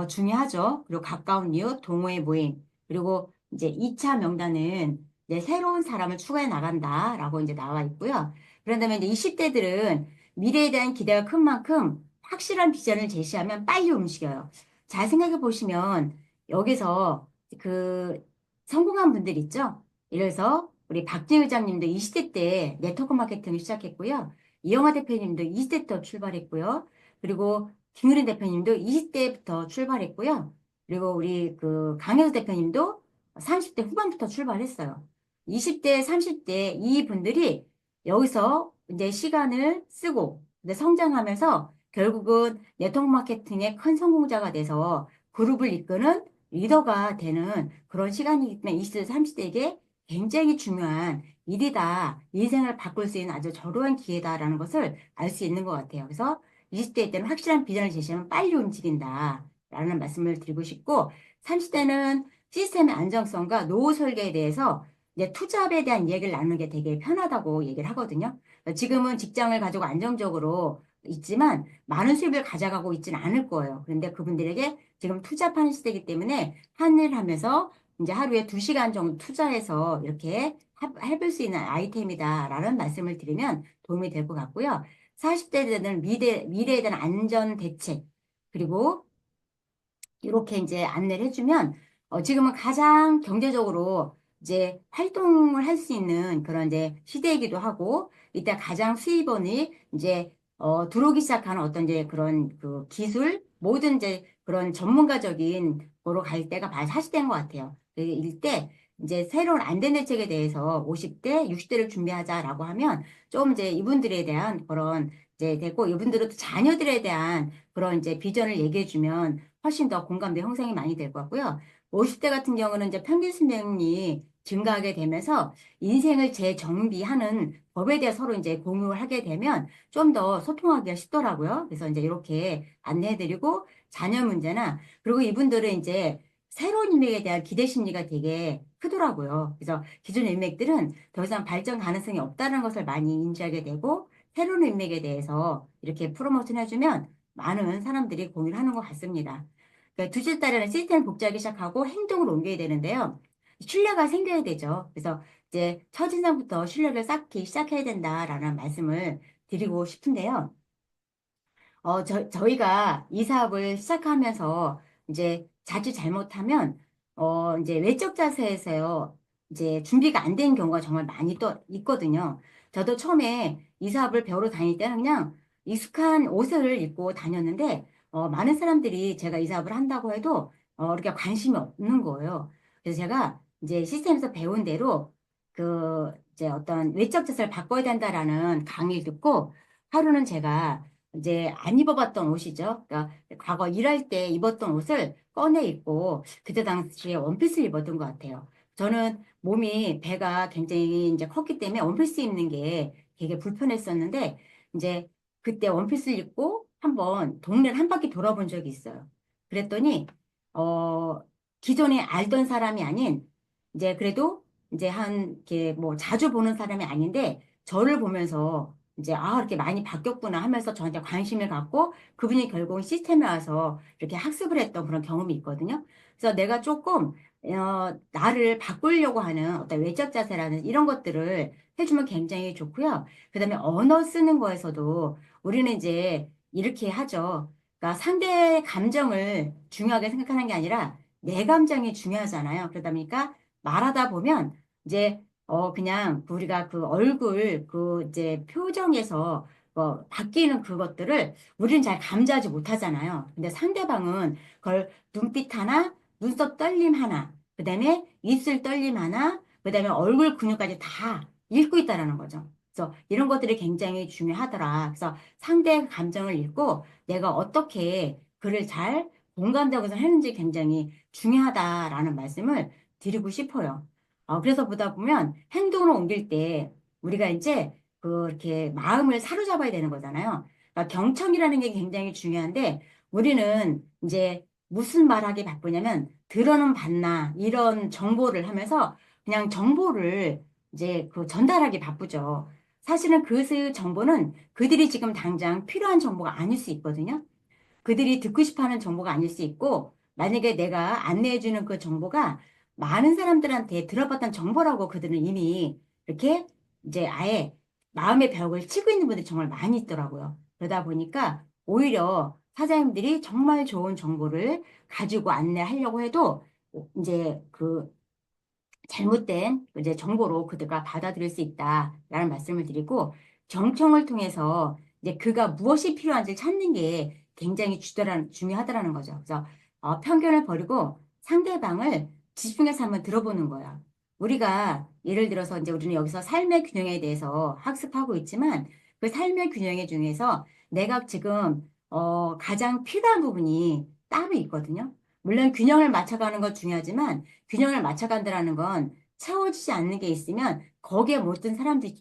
중요하죠. 그리고 가까운 이웃, 동호회 모임. 그리고 이제 2차 명단은 이제 새로운 사람을 추가해 나간다라고 이제 나와 있고요. 그런 다음에 이제 20대들은 미래에 대한 기대가 큰 만큼 확실한 비전을 제시하면 빨리 움직여요. 잘 생각해 보시면 여기서 그 성공한 분들 있죠? 이래서 우리 박진 회장님도 20대 때 네트워크 마케팅을 시작했고요. 이영하 대표님도 20대 때 출발했고요. 그리고 김유린 대표님도 20대부터 출발했고요. 그리고 우리 그 강혜수 대표님도 30대 후반부터 출발했어요. 20대, 30대 이 분들이 여기서 이제 시간을 쓰고 이제 성장하면서 결국은 네트워크 마케팅의 큰 성공자가 돼서 그룹을 이끄는 리더가 되는 그런 시간이기 때문에 20대, 30대에게 굉장히 중요한 일이다. 인생을 바꿀 수 있는 아주 절호한 기회다라는 것을 알 수 있는 것 같아요. 그래서 20대 때는 확실한 비전을 제시하면 빨리 움직인다. 라는 말씀을 드리고 싶고, 30대는 시스템의 안정성과 노후 설계에 대해서 이제 투잡에 대한 이야기를 나누는 게 되게 편하다고 얘기를 하거든요. 지금은 직장을 가지고 안정적으로 있지만 많은 수입을 가져가고 있지는 않을 거예요. 그런데 그분들에게 지금 투잡하는 시대이기 때문에 한 일 하면서 이제 하루에 2시간 정도 투자해서 이렇게 해볼 수 있는 아이템이다라는 말씀을 드리면 도움이 될 것 같고요. 40대들은 미래에 대한 안전 대책, 그리고 이렇게 이제 안내를 해주면 지금은 가장 경제적으로 이제 활동을 할 수 있는 그런 이제 시대이기도 하고 이때 가장 수입원이 이제 들어오기 시작하는 어떤 이제 그런 그 기술 모든 이제 그런 전문가적인 거로 갈 때가 바로 40대인 것 같아요. 이때 이제 새로운 안전 대책에 대해서 50대, 60대를 준비하자라고 하면 좀 이제 이분들에 대한 그런 이제 되고 이분들은 또 자녀들에 대한 그런 이제 비전을 얘기해 주면 훨씬 더 공감대 형성이 많이 될 것 같고요. 50대 같은 경우는 이제 평균 수명이 증가하게 되면서 인생을 재정비하는 법에 대해 서로 이제 공유를 하게 되면 좀 더 소통하기가 쉽더라고요. 그래서 이제 이렇게 안내해드리고 자녀 문제나 그리고 이분들은 이제 새로운 인맥에 대한 기대 심리가 되게 크더라고요. 그래서 기존 인맥들은 더 이상 발전 가능성이 없다는 것을 많이 인지하게 되고 새로운 인맥에 대해서 이렇게 프로모션 해주면 많은 사람들이 공유를 하는 것 같습니다. 그러니까 둘째 딸에는 시스템을 복제하기 시작하고 행동을 옮겨야 되는데요. 신뢰가 생겨야 되죠. 그래서 이제 첫인상부터 신뢰를 쌓기 시작해야 된다라는 말씀을 드리고 싶은데요. 저희가 이 사업을 시작하면서 이제 자칫 잘못하면, 이제 외적 자세에서요, 이제 준비가 안 된 경우가 정말 많이 또 있거든요. 저도 처음에 이 사업을 배우러 다닐 때는 그냥 익숙한 옷을 입고 다녔는데, 많은 사람들이 제가 이 사업을 한다고 해도, 이렇게 관심이 없는 거예요. 그래서 제가 이제 시스템에서 배운 대로 이제 어떤 외적 자세를 바꿔야 된다라는 강의를 듣고 하루는 제가 이제 안 입어봤던 옷이죠. 그러니까 과거 일할 때 입었던 옷을 꺼내 입고 그때 당시에 원피스를 입었던 것 같아요. 저는 몸이 배가 굉장히 이제 컸기 때문에 원피스 입는 게 되게 불편했었는데 이제 그때 원피스를 입고 한번 동네를 한 바퀴 돌아본 적이 있어요. 그랬더니 어 기존에 알던 사람이 아닌 이제 그래도 이제 한 이렇게 뭐 자주 보는 사람이 아닌데 저를 보면서 이제 이렇게 많이 바뀌었구나 하면서 저한테 관심을 갖고 그분이 결국은 시스템에 와서 이렇게 학습을 했던 그런 경험이 있거든요. 그래서 내가 조금 나를 바꾸려고 하는 어떤 외적 자세라는 이런 것들을 해주면 굉장히 좋고요. 그다음에 언어 쓰는 거에서도 우리는 이제 이렇게 하죠. 그러니까 상대의 감정을 중요하게 생각하는 게 아니라 내 감정이 중요하잖아요. 그러다 보니까 말하다 보면 이제 그냥 우리가 그 얼굴 그 이제 표정에서 바뀌는 그것들을 우리는 잘 감지하지 못하잖아요. 근데 상대방은 그걸 눈빛 하나, 눈썹 떨림 하나, 그다음에 입술 떨림 하나, 그다음에 얼굴 근육까지 다 읽고 있다라는 거죠. 그래서 이런 것들이 굉장히 중요하더라. 그래서 상대의 감정을 읽고 내가 어떻게 그를 잘 공감되고 서 하는지 굉장히 중요하다라는 말씀을 드리고 싶어요. 그래서 보다 보면 행동을 옮길 때 우리가 이제 그렇게 마음을 사로잡아야 되는 거잖아요. 그러니까 경청이라는 게 굉장히 중요한데 우리는 이제 무슨 말하기 바쁘냐면 들어는 봤나 이런 정보를 하면서 그냥 정보를 이제 그 전달하기 바쁘죠. 사실은 그 정보는 그들이 지금 당장 필요한 정보가 아닐 수 있거든요. 그들이 듣고 싶어 하는 정보가 아닐 수 있고, 만약에 내가 안내해주는 그 정보가 많은 사람들한테 들어봤던 정보라고 그들은 이미 이렇게 이제 아예 마음의 벽을 치고 있는 분들이 정말 많이 있더라고요. 그러다 보니까 오히려 사장님들이 정말 좋은 정보를 가지고 안내하려고 해도 이제 그 잘못된 이제 정보로 그들가 받아들일 수 있다라는 말씀을 드리고 경청을 통해서 이제 그가 무엇이 필요한지 찾는 게 굉장히 중요하다라는 거죠. 그래서 편견을 버리고 상대방을 집중해서 한번 들어보는 거야. 우리가 예를 들어서 이제 우리는 여기서 삶의 균형에 대해서 학습하고 있지만 그 삶의 균형의 중에서 내가 지금 가장 필요한 부분이 따로 있거든요. 물론 균형을 맞춰가는 건 중요하지만 균형을 맞춰간다라는 건 채워지지 않는 게 있으면 거기에 모든 사람들이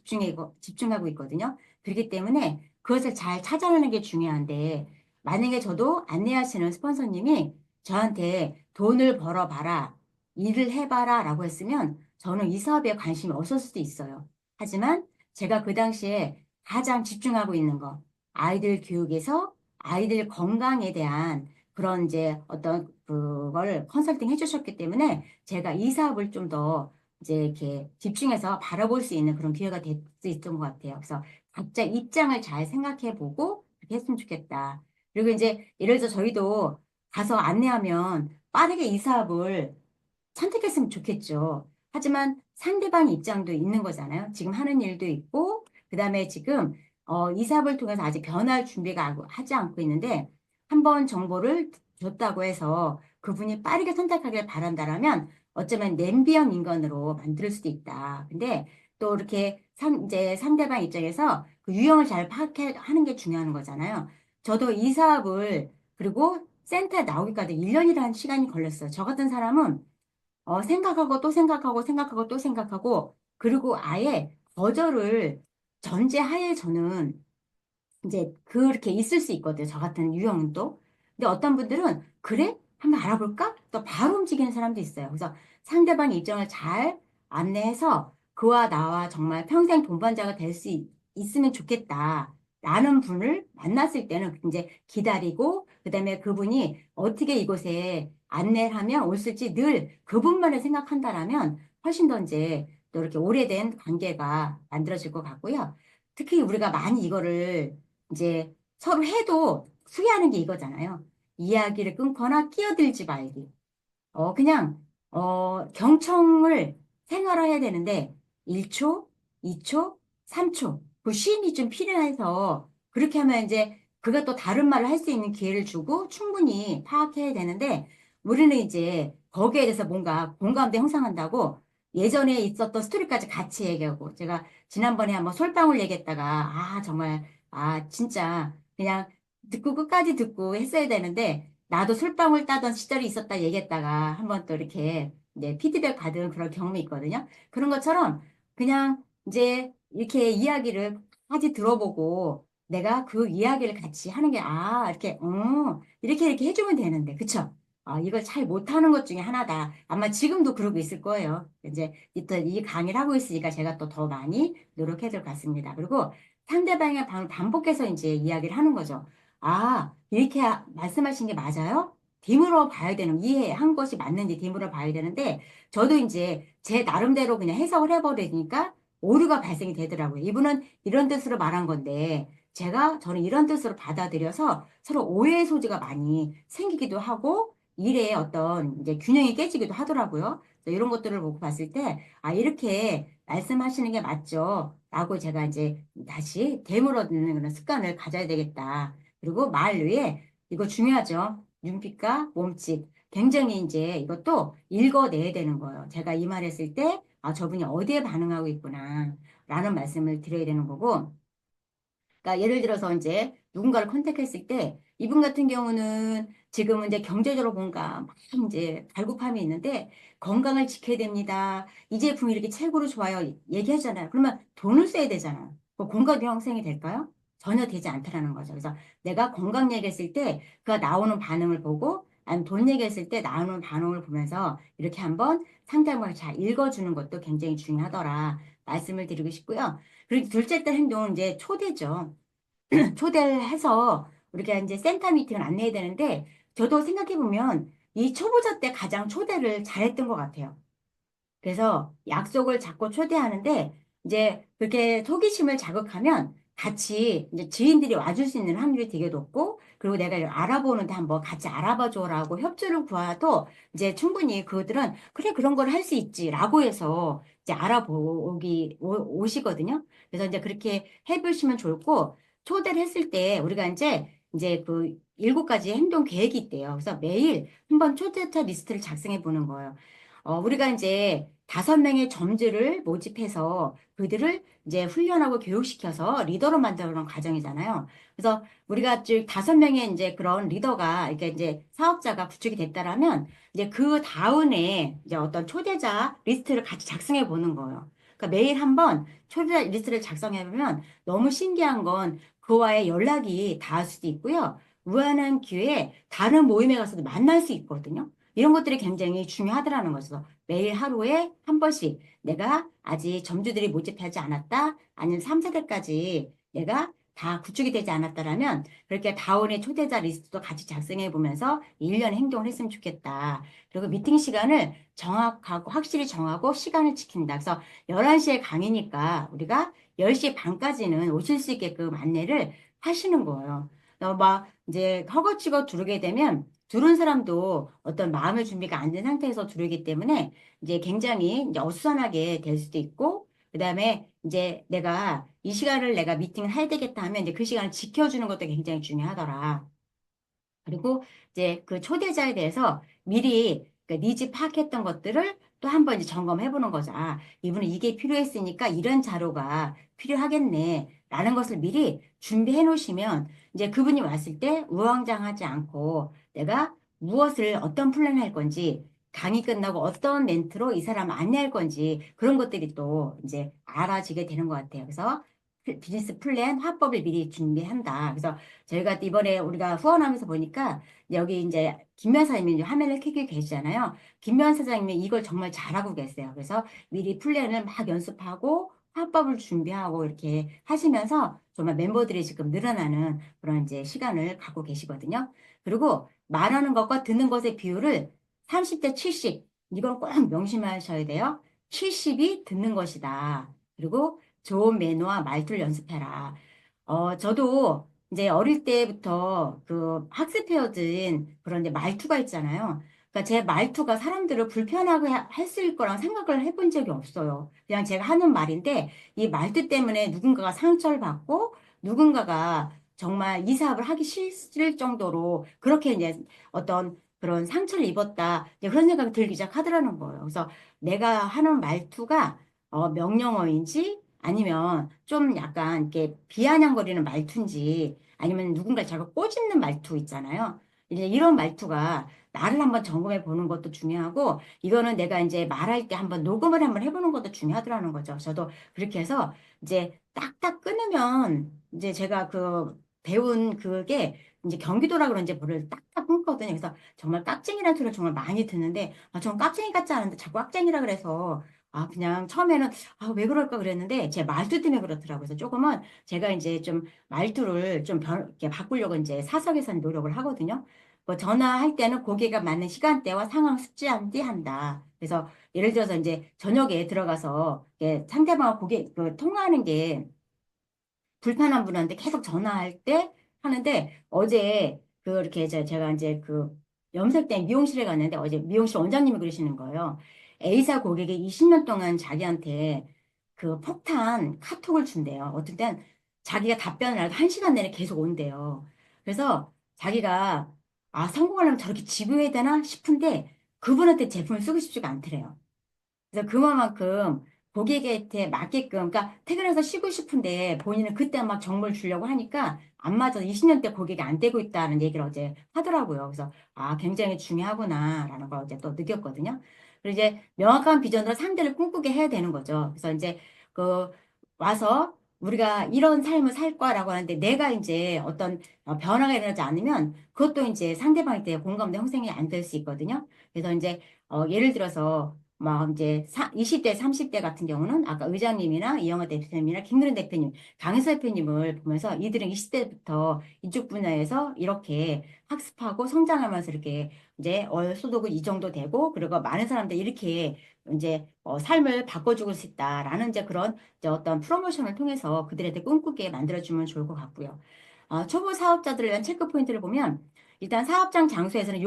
집중하고 있거든요. 그렇기 때문에 그것을 잘 찾아내는 게 중요한데 만약에 저도 안내하시는 스폰서님이 저한테 돈을 벌어봐라, 일을 해봐라 라고 했으면 저는 이 사업에 관심이 없을 수도 있어요. 하지만 제가 그 당시에 가장 집중하고 있는 거, 아이들 교육에서 아이들 건강에 대한 그런 이제 어떤 그걸 컨설팅 해주셨기 때문에 제가 이 사업을 좀 더 이제 이렇게 집중해서 바라볼 수 있는 그런 기회가 될 수 있던 것 같아요. 그래서 각자 입장을 잘 생각해 보고 그렇게 했으면 좋겠다. 그리고 이제 예를 들어 저희도 가서 안내하면 빠르게 이 사업을 선택했으면 좋겠죠. 하지만 상대방 입장도 있는 거잖아요. 지금 하는 일도 있고, 그 다음에 지금 이 사업을 통해서 아직 변할 준비가 하지 않고 있는데, 한번 정보를 줬다고 해서 그분이 빠르게 선택하길 바란다라면 어쩌면 냄비형 인간으로 만들 수도 있다. 근데 또 이렇게 이제 상대방 입장에서 그 유형을 잘 파악하는 게 중요한 거잖아요. 저도 이 사업을 그리고 센터에 나오기까지 1년이라는 시간이 걸렸어요. 저 같은 사람은 생각하고 또 생각하고 생각하고 또 생각하고 그리고 아예 거절을 전제하에 저는 이제 그렇게 있을 수 있거든요. 저 같은 유형은 또. 근데 어떤 분들은 그래? 한번 알아볼까? 또 바로 움직이는 사람도 있어요. 그래서 상대방의 입장을 잘 안내해서 그와 나와 정말 평생 동반자가 될 수 있으면 좋겠다. 라는 분을 만났을 때는 이제 기다리고 그다음에 그분이 어떻게 이곳에 안내를 하면 올 수 있지 늘 그분만을 생각한다라면 훨씬 더 이제 또 이렇게 오래된 관계가 만들어질 것 같고요. 특히 우리가 많이 이거를 이제 서로 해도 후회하는 게 이거잖아요. 이야기를 끊거나 끼어들지 말기. 그냥, 경청을 생활화해야 되는데, 1초, 2초, 3초. 그 쉼이 좀 필요해서, 그렇게 하면 이제, 그가 또 다른 말을 할 수 있는 기회를 주고 충분히 파악해야 되는데, 우리는 이제 거기에 대해서 뭔가 공감대 형성한다고 예전에 있었던 스토리까지 같이 얘기하고, 제가 지난번에 한번 솔방울 얘기했다가, 정말, 진짜, 그냥 듣고 끝까지 듣고 했어야 되는데, 나도 솔방울 따던 시절이 있었다 얘기했다가 한번 또 이렇게 이제 피드백 받은 그런 경험이 있거든요. 그런 것처럼 그냥 이제 이렇게 이야기를 까지 들어보고 내가 그 이야기를 같이 하는 게, 이렇게 해주면 되는데, 그쵸? 이걸 잘 못하는 것 중에 하나다. 아마 지금도 그러고 있을 거예요. 이제 이 강의를 하고 있으니까 제가 또 더 많이 노력해야 될 것 같습니다. 그리고 상대방의 반복해서 이제 이야기를 하는 거죠. 이렇게 말씀하신 게 맞아요? 딤으로 봐야 되는, 이해한 것이 맞는지 딤으로 봐야 되는데, 저도 이제 제 나름대로 그냥 해석을 해버리니까 오류가 발생이 되더라고요. 이분은 이런 뜻으로 말한 건데, 저는 이런 뜻으로 받아들여서 서로 오해의 소지가 많이 생기기도 하고, 일의 어떤 이제 균형이 깨지기도 하더라고요. 그래서 이런 것들을 보고 봤을 때, 이렇게 말씀하시는 게 맞죠? 라고 제가 이제 다시 되물어 듣는 그런 습관을 가져야 되겠다. 그리고 말 외에 이거 중요하죠. 눈빛과 몸짓. 굉장히 이제 이것도 읽어내야 되는 거예요. 제가 이 말 했을 때, 저분이 어디에 반응하고 있구나. 라는 말씀을 드려야 되는 거고. 그러니까 예를 들어서 이제 누군가를 컨택했을 때 이분 같은 경우는 지금은 이제 경제적으로 뭔가 막 이제 갈급함이 있는데 건강을 지켜야 됩니다. 이 제품이 이렇게 최고로 좋아요. 얘기하잖아요. 그러면 돈을 써야 되잖아요. 그 건강 형성이 될까요? 전혀 되지 않다라는 거죠. 그래서 내가 건강 얘기했을 때 그가 나오는 반응을 보고 아니면 돈 얘기했을 때 나오는 반응을 보면서 이렇게 한번 상대방을 잘 읽어주는 것도 굉장히 중요하더라 말씀을 드리고 싶고요. 그리고 둘째 때 행동은 이제 초대죠. 초대를 해서 우리가 이제 센터 미팅을 안내해야 되는데 저도 생각해보면 이 초보자 때 가장 초대를 잘했던 것 같아요. 그래서 약속을 잡고 초대하는데 이제 그렇게 호기심을 자극하면 같이 이제 지인들이 와줄 수 있는 확률이 되게 높고 그리고 내가 이걸 알아보는데 한번 같이 알아봐 줘라고 협조를 구해도 이제 충분히 그들은 그래 그런 걸 할 수 있지라고 해서 이제 오시거든요. 그래서 이제 그렇게 해보시면 좋고 초대를 했을 때 우리가 이제 그 7가지 행동 계획이 있대요. 그래서 매일 한번 초대자 리스트를 작성해 보는 거예요. 우리가 이제 5명의 점주를 모집해서 그들을 이제 훈련하고 교육시켜서 리더로 만드는 과정이잖아요. 그래서 우리가 즉 5명의 이제 그런 리더가 이렇게 이제 사업자가 구축이 됐다라면 이제 그 다음에 이제 어떤 초대자 리스트를 같이 작성해 보는 거예요. 그러니까 매일 한번 초대자 리스트를 작성해 보면 너무 신기한 건 그와의 연락이 닿을 수도 있고요. 우연한 기회에 다른 모임에 가서도 만날 수 있거든요. 이런 것들이 굉장히 중요하더라는 거죠. 매일 하루에 한 번씩 내가 아직 점주들이 모집하지 않았다, 아니면 3, 4대까지 내가 다 구축이 되지 않았다라면 그렇게 다운의 초대자 리스트도 같이 작성해 보면서 일련의 행동을 했으면 좋겠다. 그리고 미팅 시간을 정확하고 확실히 정하고 시간을 지킨다. 그래서 11시에 강의니까 우리가 10시 반까지는 오실 수 있게끔 안내를 하시는 거예요. 막 이제 허거치고 두르게 되면 두른 사람도 어떤 마음의 준비가 안 된 상태에서 두르기 때문에 이제 굉장히 이제 어수선하게 될 수도 있고, 그 다음에 이제 내가 이 시간을 내가 미팅을 해야 되겠다 하면 이제 그 시간을 지켜주는 것도 굉장히 중요하더라. 그리고 이제 그 초대자에 대해서 미리 그 니즈 파악했던 것들을 또 한번 이제 점검해 보는 거죠. 아, 이분은 이게 필요했으니까 이런 자료가 필요하겠네. 라는 것을 미리 준비해 놓으시면 이제 그분이 왔을 때 우왕좌왕하지 않고 내가 무엇을 어떤 플랜을 할 건지 강의 끝나고 어떤 멘트로 이 사람을 안내할 건지 그런 것들이 또 이제 알아지게 되는 것 같아요. 그래서 비즈니스 플랜 화법을 미리 준비한다. 그래서 저희가 이번에 우리가 후원하면서 보니까 여기 이제 김면 사장님이 이제 화면을 켜고 계시잖아요. 김면 사장님이 이걸 정말 잘하고 계세요. 그래서 미리 플랜을 막 연습하고 화법을 준비하고 이렇게 하시면서 정말 멤버들이 지금 늘어나는 그런 이제 시간을 갖고 계시거든요. 그리고 말하는 것과 듣는 것의 비율을 30대 70, 이건 꼭 명심하셔야 돼요. 70이 듣는 것이다. 그리고 좋은 매너와 말투를 연습해라. 저도 이제 어릴 때부터 그 학습해오던 그런 이제 말투가 있잖아요. 그러니까 제 말투가 사람들을 불편하게 했을 거랑 생각을 해본 적이 없어요. 그냥 제가 하는 말인데 이 말투 때문에 누군가가 상처를 받고 누군가가 정말 이 사업을 하기 싫을 정도로 그렇게 이제 어떤 그런 상처를 입었다. 이제 그런 생각이 들기 시작하더라는 거예요. 그래서 내가 하는 말투가 명령어인지 아니면 좀 약간 이렇게 비아냥거리는 말투인지 아니면 누군가 자꾸 꼬집는 말투 있잖아요. 이제 이런 말투가 나를 한번 점검해 보는 것도 중요하고 이거는 내가 이제 말할 때 한번 녹음을 한번 해보는 것도 중요하더라는 거죠. 저도 그렇게 해서 이제 딱딱 끊으면 이제 제가 그 배운 그게 이제 경기도라 그런지 모를 딱딱 끊거든요. 그래서 정말 깍쟁이라는 소리를 정말 많이 듣는데 전 깍쟁이 같지 않은데 자꾸 깍쟁이라 그래서 그냥 처음에는 왜 그럴까 그랬는데 제 말투 때문에 그렇더라고요. 그래서 조금은 제가 이제 좀 말투를 좀 이렇게 바꾸려고 이제 사석에서 노력을 하거든요. 뭐 전화할 때는 고객가 맞는 시간대와 상황 숙지한 뒤 한다. 그래서 예를 들어서 이제 저녁에 들어가서 이렇게 상대방과 고객 그 통화하는 게 불편한 분한테 계속 전화할 때 하는데 어제 그렇게 제가 이제 그 염색된 미용실에 갔는데 어제 미용실 원장님이 그러시는 거예요. A사 고객이 20년 동안 자기한테 그 폭탄 카톡을 준대요. 어떤 땐 자기가 답변을 안 하고 1시간 내내 계속 온대요. 그래서 자기가 성공하려면 저렇게 집요해야 되나 싶은데 그분한테 제품을 쓰고 싶지가 않더래요. 그래서 그만큼 고객한테 맞게끔, 그러니까 퇴근해서 쉬고 싶은데 본인은 그때 막 정보를 주려고 하니까 안 맞아서 20년대 고객이 안 되고 있다는 얘기를 어제 하더라고요. 그래서 아, 굉장히 중요하구나라는 걸 어제 또 느꼈거든요. 그리고 이제 명확한 비전으로 상대를 꿈꾸게 해야 되는 거죠. 그래서 이제 그 와서 우리가 이런 삶을 살 거라고 하는데 내가 이제 어떤 변화가 일어나지 않으면 그것도 이제 상대방에 대해 공감대 형성이 안 될 수 있거든요. 그래서 이제 예를 들어서 막 이제 20대, 30대 같은 경우는 아까 의장님이나 이영하 대표님이나 김그린 대표님, 강혜서 대표님을 보면서 이들은 20대부터 이쪽 분야에서 이렇게 학습하고 성장하면서 이렇게 이제 월 소득은 이 정도 되고 그리고 많은 사람들 이렇게 이제 삶을 바꿔주고 싶다라는 이제 그런 이제 어떤 프로모션을 통해서 그들한테 꿈꾸게 만들어주면 좋을 것 같고요. 초보 사업자들을 위한 체크 포인트를 보면 일단 사업장 장소에서는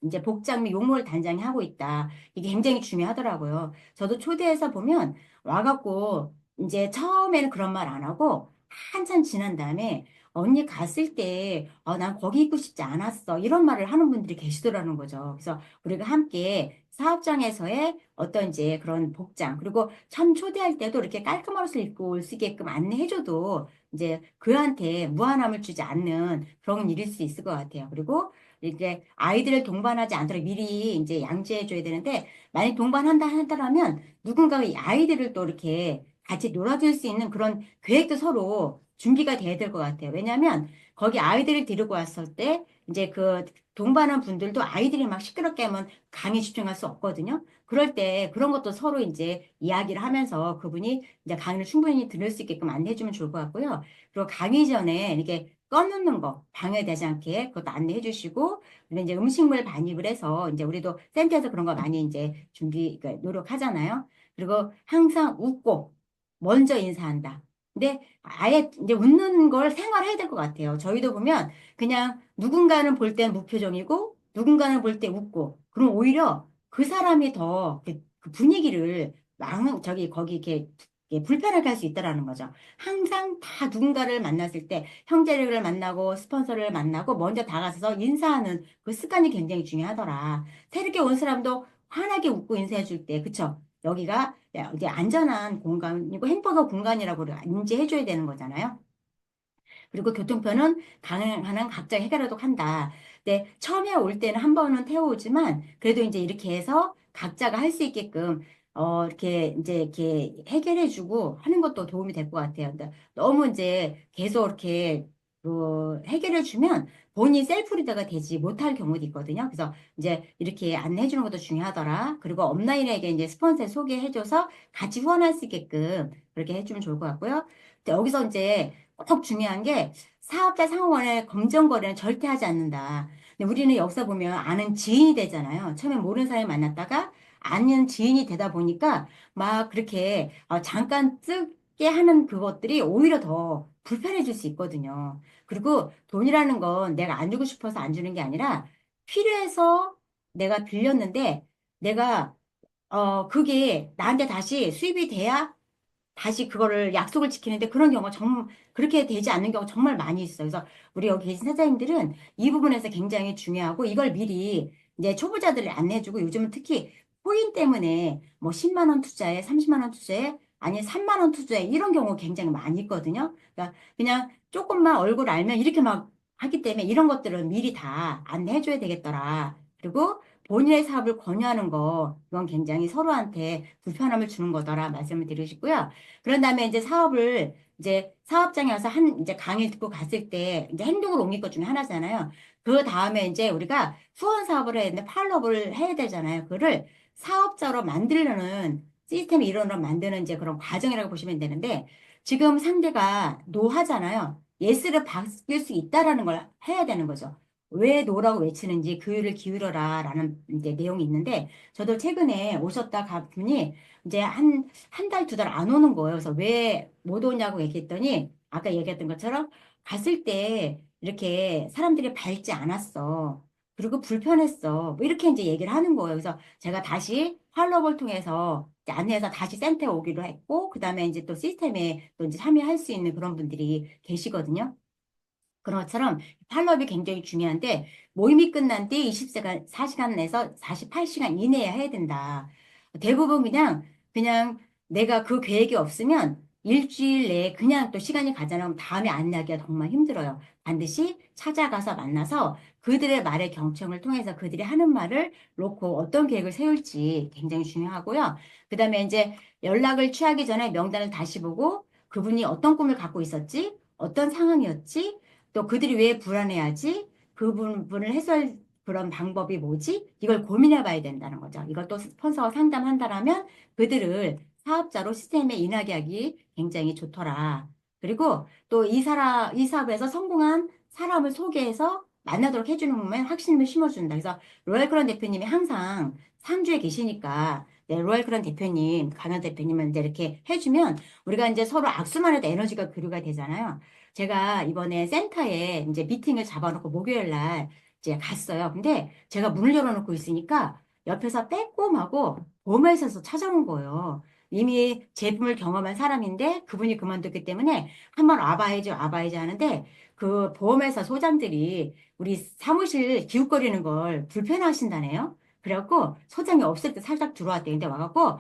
이제 복장 및 용모를 단장히 하고 있다. 이게 굉장히 중요하더라고요. 저도 초대해서 보면 와갖고 이제 처음에는 그런 말 안 하고 한참 지난 다음에 언니 갔을 때 난 거기 있고 싶지 않았어. 이런 말을 하는 분들이 계시더라는 거죠. 그래서 우리가 함께 사업장에서의 어떤 이제 그런 복장 그리고 처음 초대할 때도 이렇게 깔끔한 옷을 입고 올 수 있게끔 안내해줘도 이제 그한테 무한함을 주지 않는 그런 일일 수 있을 것 같아요. 그리고 이제 아이들을 동반하지 않도록 미리 이제 양지해 줘야 되는데 만약 동반한다 하더라면 누군가가 이 아이들을 또 이렇게 같이 놀아줄 수 있는 그런 계획도 서로 준비가 돼야 될 것 같아요. 왜냐하면 거기 아이들을 데리고 왔을 때 이제 그 동반한 분들도 아이들이 막 시끄럽게 하면 강의 집중할 수 없거든요. 그럴 때 그런 것도 서로 이제 이야기를 하면서 그분이 이제 강의를 충분히 들을 수 있게끔 안내해 주면 좋을 것 같고요. 그리고 강의 전에 이렇게 꺼놓는 거 방해되지 않게 그것도 안내해 주시고 그리고 이제 음식물 반입을 해서 이제 우리도 센터에서 그런 거 많이 이제 그러니까 노력하잖아요. 그리고 항상 웃고 먼저 인사한다. 근데 아예 이제 웃는 걸 생활해야 될 것 같아요. 저희도 보면 그냥 누군가는 볼 땐 무표정이고 누군가는 볼 때 웃고 그럼 오히려 그 사람이 더그 분위기를 저기 거기 이렇게 불편하게 할 수 있다라는 거죠. 항상 다 누군가를 만났을 때 형제를 만나고 스폰서를 만나고 먼저 다가서서 인사하는 그 습관이 굉장히 중요하더라. 새롭게 온 사람도 환하게 웃고 인사해 줄 때, 그쵸? 여기가 이제 안전한 공간이고 행복한 공간이라고 인지해 줘야 되는 거잖아요. 그리고 교통편은 가능한 각자 해결하도록 한다. 근데 처음에 올 때는 한 번은 태워오지만 그래도 이제 이렇게 해서 각자가 할 수 있게끔 이렇게 이제 이렇게 해결해주고 하는 것도 도움이 될 것 같아요. 근데 너무 이제 계속 이렇게 해결해주면 본인이 셀프 리더가 되지 못할 경우도 있거든요. 그래서 이제 이렇게 안내해주는 것도 중요하더라. 그리고 업라인에게 이제 스폰서 소개해줘서 같이 후원할 수 있게끔 그렇게 해주면 좋을 것 같고요. 근데 여기서 이제 꼭 중요한 게 사업자 상호간의 검정 거래는 절대 하지 않는다. 근데 우리는 여기서 보면 아는 지인이 되잖아요. 처음에 모르는 사람이 만났다가 아는 지인이 되다 보니까 막 그렇게 잠깐 뜨게 하는 그것들이 오히려 더 불편해질 수 있거든요. 그리고 돈이라는 건 내가 안 주고 싶어서 안 주는 게 아니라 필요해서 내가 빌렸는데 내가 그게 나한테 다시 수입이 돼야 다시 그거를 약속을 지키는데 그런 경우가 그렇게 되지 않는 경우가 정말 많이 있어요. 그래서 우리 여기 계신 사장님들은 이 부분에서 굉장히 중요하고 이걸 미리 이제 초보자들을 안내해주고 요즘은 특히 코인 때문에 뭐 10만 원 투자에 30만 원 투자에 아니 3만 원 투자에 이런 경우 굉장히 많이 있거든요. 그러니까 그냥 조금만 얼굴 알면 이렇게 막 하기 때문에 이런 것들은 미리 다 안내해줘야 되겠더라. 그리고 본인의 사업을 권유하는 거, 이건 굉장히 서로한테 불편함을 주는 거더라 말씀을 드리시고요. 그런 다음에 이제 사업을 이제 사업장에 와서 이제 강의를 듣고 갔을 때 이제 행동으로 옮길 것 중에 하나잖아요. 그 다음에 이제 우리가 후원 사업을 해야 되는데 팔로업을 해야 되잖아요. 그거를 사업자로 만들려는 시스템 이론으로 만드는 이제 그런 과정이라고 보시면 되는데 지금 상대가 노하잖아요. 예스를 바뀔 수 있다라는 걸 해야 되는 거죠. 왜 노라고 외치는지 교육을 기울여라 라는 이제 내용이 있는데 저도 최근에 오셨다 가 분이 이제 한 달, 두 달 안 오는 거예요. 그래서 왜 못 오냐고 얘기했더니 아까 얘기했던 것처럼 갔을 때 이렇게 사람들이 밝지 않았어. 그리고 불편했어. 뭐 이렇게 이제 얘기를 하는 거예요. 그래서 제가 다시 팔로업을 통해서 이제 안내해서 다시 센터에 오기로 했고, 그 다음에 이제 또 시스템에 또 이제 참여할 수 있는 그런 분들이 계시거든요. 그런 것처럼 팔로업이 굉장히 중요한데 모임이 끝난 뒤 20시간, 4시간에서 48시간 이내에 해야 된다. 대부분 그냥 내가 그 계획이 없으면 일주일 내에 그냥 또 시간이 가잖아. 그럼 다음에 안내하기가 정말 힘들어요. 반드시 찾아가서 만나서 그들의 말의 경청을 통해서 그들이 하는 말을 놓고 어떤 계획을 세울지 굉장히 중요하고요. 그 다음에 이제 연락을 취하기 전에 명단을 다시 보고 그분이 어떤 꿈을 갖고 있었지? 어떤 상황이었지? 또 그들이 왜 불안해하지? 그 부분을 해소할 그런 방법이 뭐지? 이걸 고민해 봐야 된다는 거죠. 이걸 또 스폰서가 상담한다라면 그들을 사업자로 시스템에 인하게 하기 굉장히 좋더라. 그리고 또 이 사업에서 성공한 사람을 소개해서 만나도록 해주는 몸에 확신을 심어준다. 그래서 로얄 크런 대표님이 항상 상주에 계시니까 네, 로얄 크런 대표님, 강현 대표님은 이제 이렇게 해주면 우리가 이제 서로 악수만 해도 에너지가 교류가 되잖아요. 제가 이번에 센터에 이제 미팅을 잡아놓고 목요일 날 이제 갔어요. 근데 제가 문을 열어놓고 있으니까 옆에서 빼꼼하고 보험회사에서 찾아온 거예요. 이미 제품을 경험한 사람인데 그분이 그만뒀기 때문에 한번 와봐야지 와봐야지 하는데 그 보험회사 소장들이 우리 사무실 기웃거리는 걸 불편해하신다네요. 그래갖고 소장이 없을 때 살짝 들어왔대. 근데 와갖고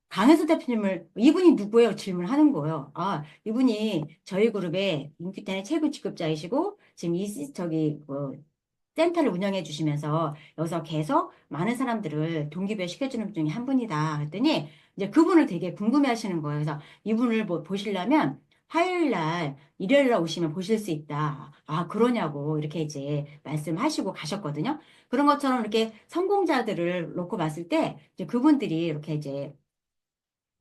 강혜수 대표님을 이분이 누구예요? 질문하는 거예요. 아, 이분이 저희 그룹의 인기텐의 최고 직급자이시고 지금 저기 센터를 운영해 주시면서 여기서 계속 많은 사람들을 동기부여 시켜주는 분 중에 한 분이다. 그랬더니 이제 그분을 되게 궁금해 하시는 거예요. 그래서 이분을 보시려면 화요일 날, 일요일 날 오시면 보실 수 있다. 아, 그러냐고 이렇게 이제 말씀하시고 가셨거든요. 그런 것처럼 이렇게 성공자들을 놓고 봤을 때 이제 그분들이 이렇게 이제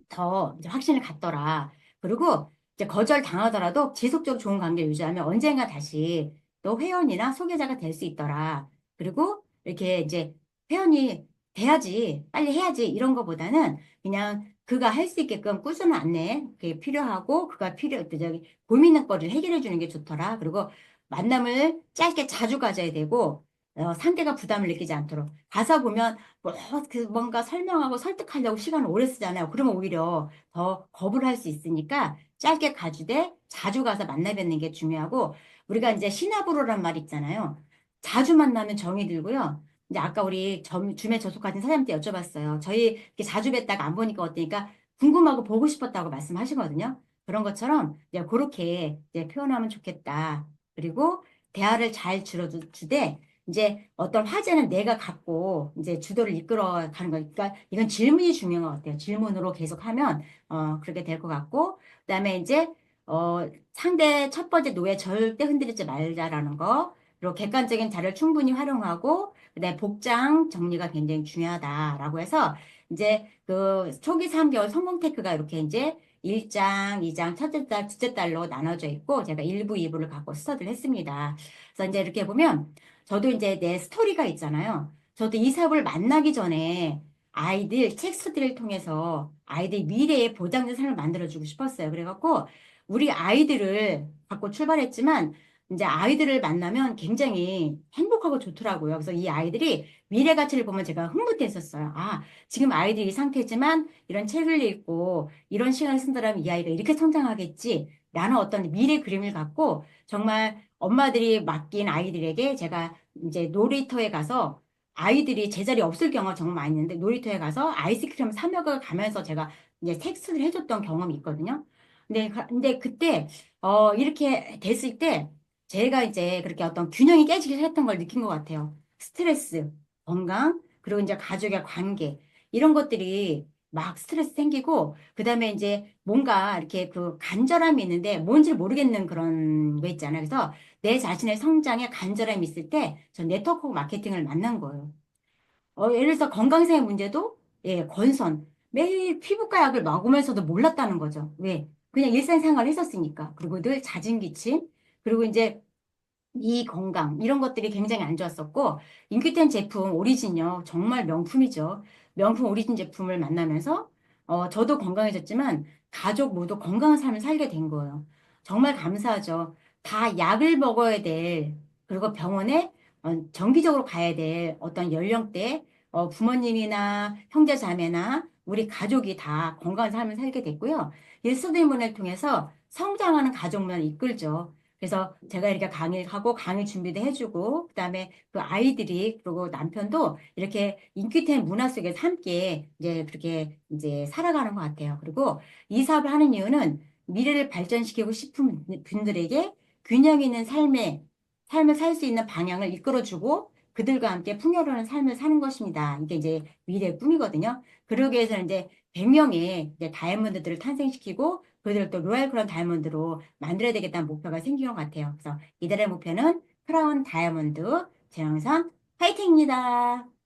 더 이제 확신을 갖더라. 그리고 이제 거절 당하더라도 지속적으로 좋은 관계를 유지하면 언젠가 다시 또 회원이나 소개자가 될 수 있더라. 그리고 이렇게 이제 회원이 돼야지, 빨리 해야지 이런 거보다는 그냥 그가 할 수 있게끔 꾸준한 안내 그게 필요하고 그가 저기 고민의 거리를 해결해 주는 게 좋더라. 그리고 만남을 짧게 자주 가져야 되고 상대가 부담을 느끼지 않도록 가서 보면 뭔가 설명하고 설득하려고 시간을 오래 쓰잖아요. 그러면 오히려 더 거부를 할 수 있으니까 짧게 가주되 자주 가서 만나 뵙는 게 중요하고 우리가 이제 시나브로란 말 있잖아요. 자주 만나면 정이 들고요. 이제 아까 우리 줌에 접속하신 사장님한테 여쭤봤어요. 저희 이렇게 자주 뵀다가 안 보니까 어떠니까 궁금하고 보고 싶었다고 말씀하시거든요. 그런 것처럼 이제 그렇게 이제 표현하면 좋겠다. 그리고 대화를 잘 줄여주되 이제 어떤 화제는 내가 갖고 이제 주도를 이끌어 가는 거니까 이건 질문이 중요한 것 같아요. 질문으로 계속하면 그렇게 될 것 같고 그다음에 이제 상대 첫 번째 노예 절대 흔들리지 말자라는 거 그리고 객관적인 자료를 충분히 활용하고 그다음에 복장 정리가 굉장히 중요하다라고 해서 이제 그 초기 3개월 성공 테크가 이렇게 이제 1장, 2장, 첫째 달, 둘째 달로 나눠져 있고 제가 1부, 2부를 갖고 스터디를 했습니다. 그래서 이제 이렇게 보면 저도 이제 내 스토리가 있잖아요. 저도 이 사업을 만나기 전에 아이들 책 스터디를 통해서 아이들 미래에 보장된 삶을 만들어주고 싶었어요. 그래갖고 우리 아이들을 갖고 출발했지만 이제 아이들을 만나면 굉장히 행복하고 좋더라고요. 그래서 이 아이들이 미래 가치를 보면 제가 흥분됐었어요. 아, 지금 아이들이 이 상태지만 이런 책을 읽고 이런 시간을 쓴다면 이 아이가 이렇게 성장하겠지. 라는 어떤 미래 그림을 갖고 정말 엄마들이 맡긴 아이들에게 제가 이제 놀이터에 가서 아이들이 제자리 없을 경우가 정말 많이 있는데 놀이터에 가서 아이스크림 사 먹어 가면서 제가 이제 텍스트를 해줬던 경험이 있거든요. 근데 그때 이렇게 됐을 때 제가 이제 그렇게 어떤 균형이 깨지기 시작했던 걸 느낀 것 같아요. 스트레스, 건강, 그리고 이제 가족의 관계 이런 것들이 막 스트레스 생기고 그다음에 이제 뭔가 이렇게 그 간절함이 있는데 뭔지 모르겠는 그런 거 있잖아요. 그래서 내 자신의 성장에 간절함이 있을 때 전 네트워크 마케팅을 만난 거예요. 예를 들어서 건강상의 문제도 예, 건선. 매일 피부과 약을 먹으면서도 몰랐다는 거죠. 왜? 그냥 일상생활을 했었으니까. 그리고 늘 자진 기침. 그리고 이제 이 건강 이런 것들이 굉장히 안 좋았었고 인큐텐 제품 오리진요 정말 명품이죠. 명품 오리진 제품을 만나면서 저도 건강해졌지만 가족 모두 건강한 삶을 살게 된 거예요. 정말 감사하죠. 다 약을 먹어야 될 그리고 병원에 정기적으로 가야 될 어떤 연령대 부모님이나 형제 자매나 우리 가족이 다 건강한 삶을 살게 됐고요. 예수님을 통해서 성장하는 가족문화를 이끌죠. 그래서 제가 이렇게 강의를 하고 강의 준비도 해주고 그다음에 그 아이들이 그리고 남편도 이렇게 인큐템 문화 속에서 함께 이제 그렇게 이제 살아가는 것 같아요. 그리고 이 사업을 하는 이유는 미래를 발전시키고 싶은 분들에게 균형 있는 삶을 살 수 있는 방향을 이끌어주고 그들과 함께 풍요로운 삶을 사는 것입니다. 이게 이제 미래의 꿈이거든요. 그러기 위해서는 이제 100명의 이제 다이아몬드들을 탄생시키고 그들을 또 로얄 크라운 다이아몬드로 만들어야 되겠다는 목표가 생긴 것 같아요. 그래서 이달의 목표는 크라운 다이아몬드 제영상 파이팅입니다.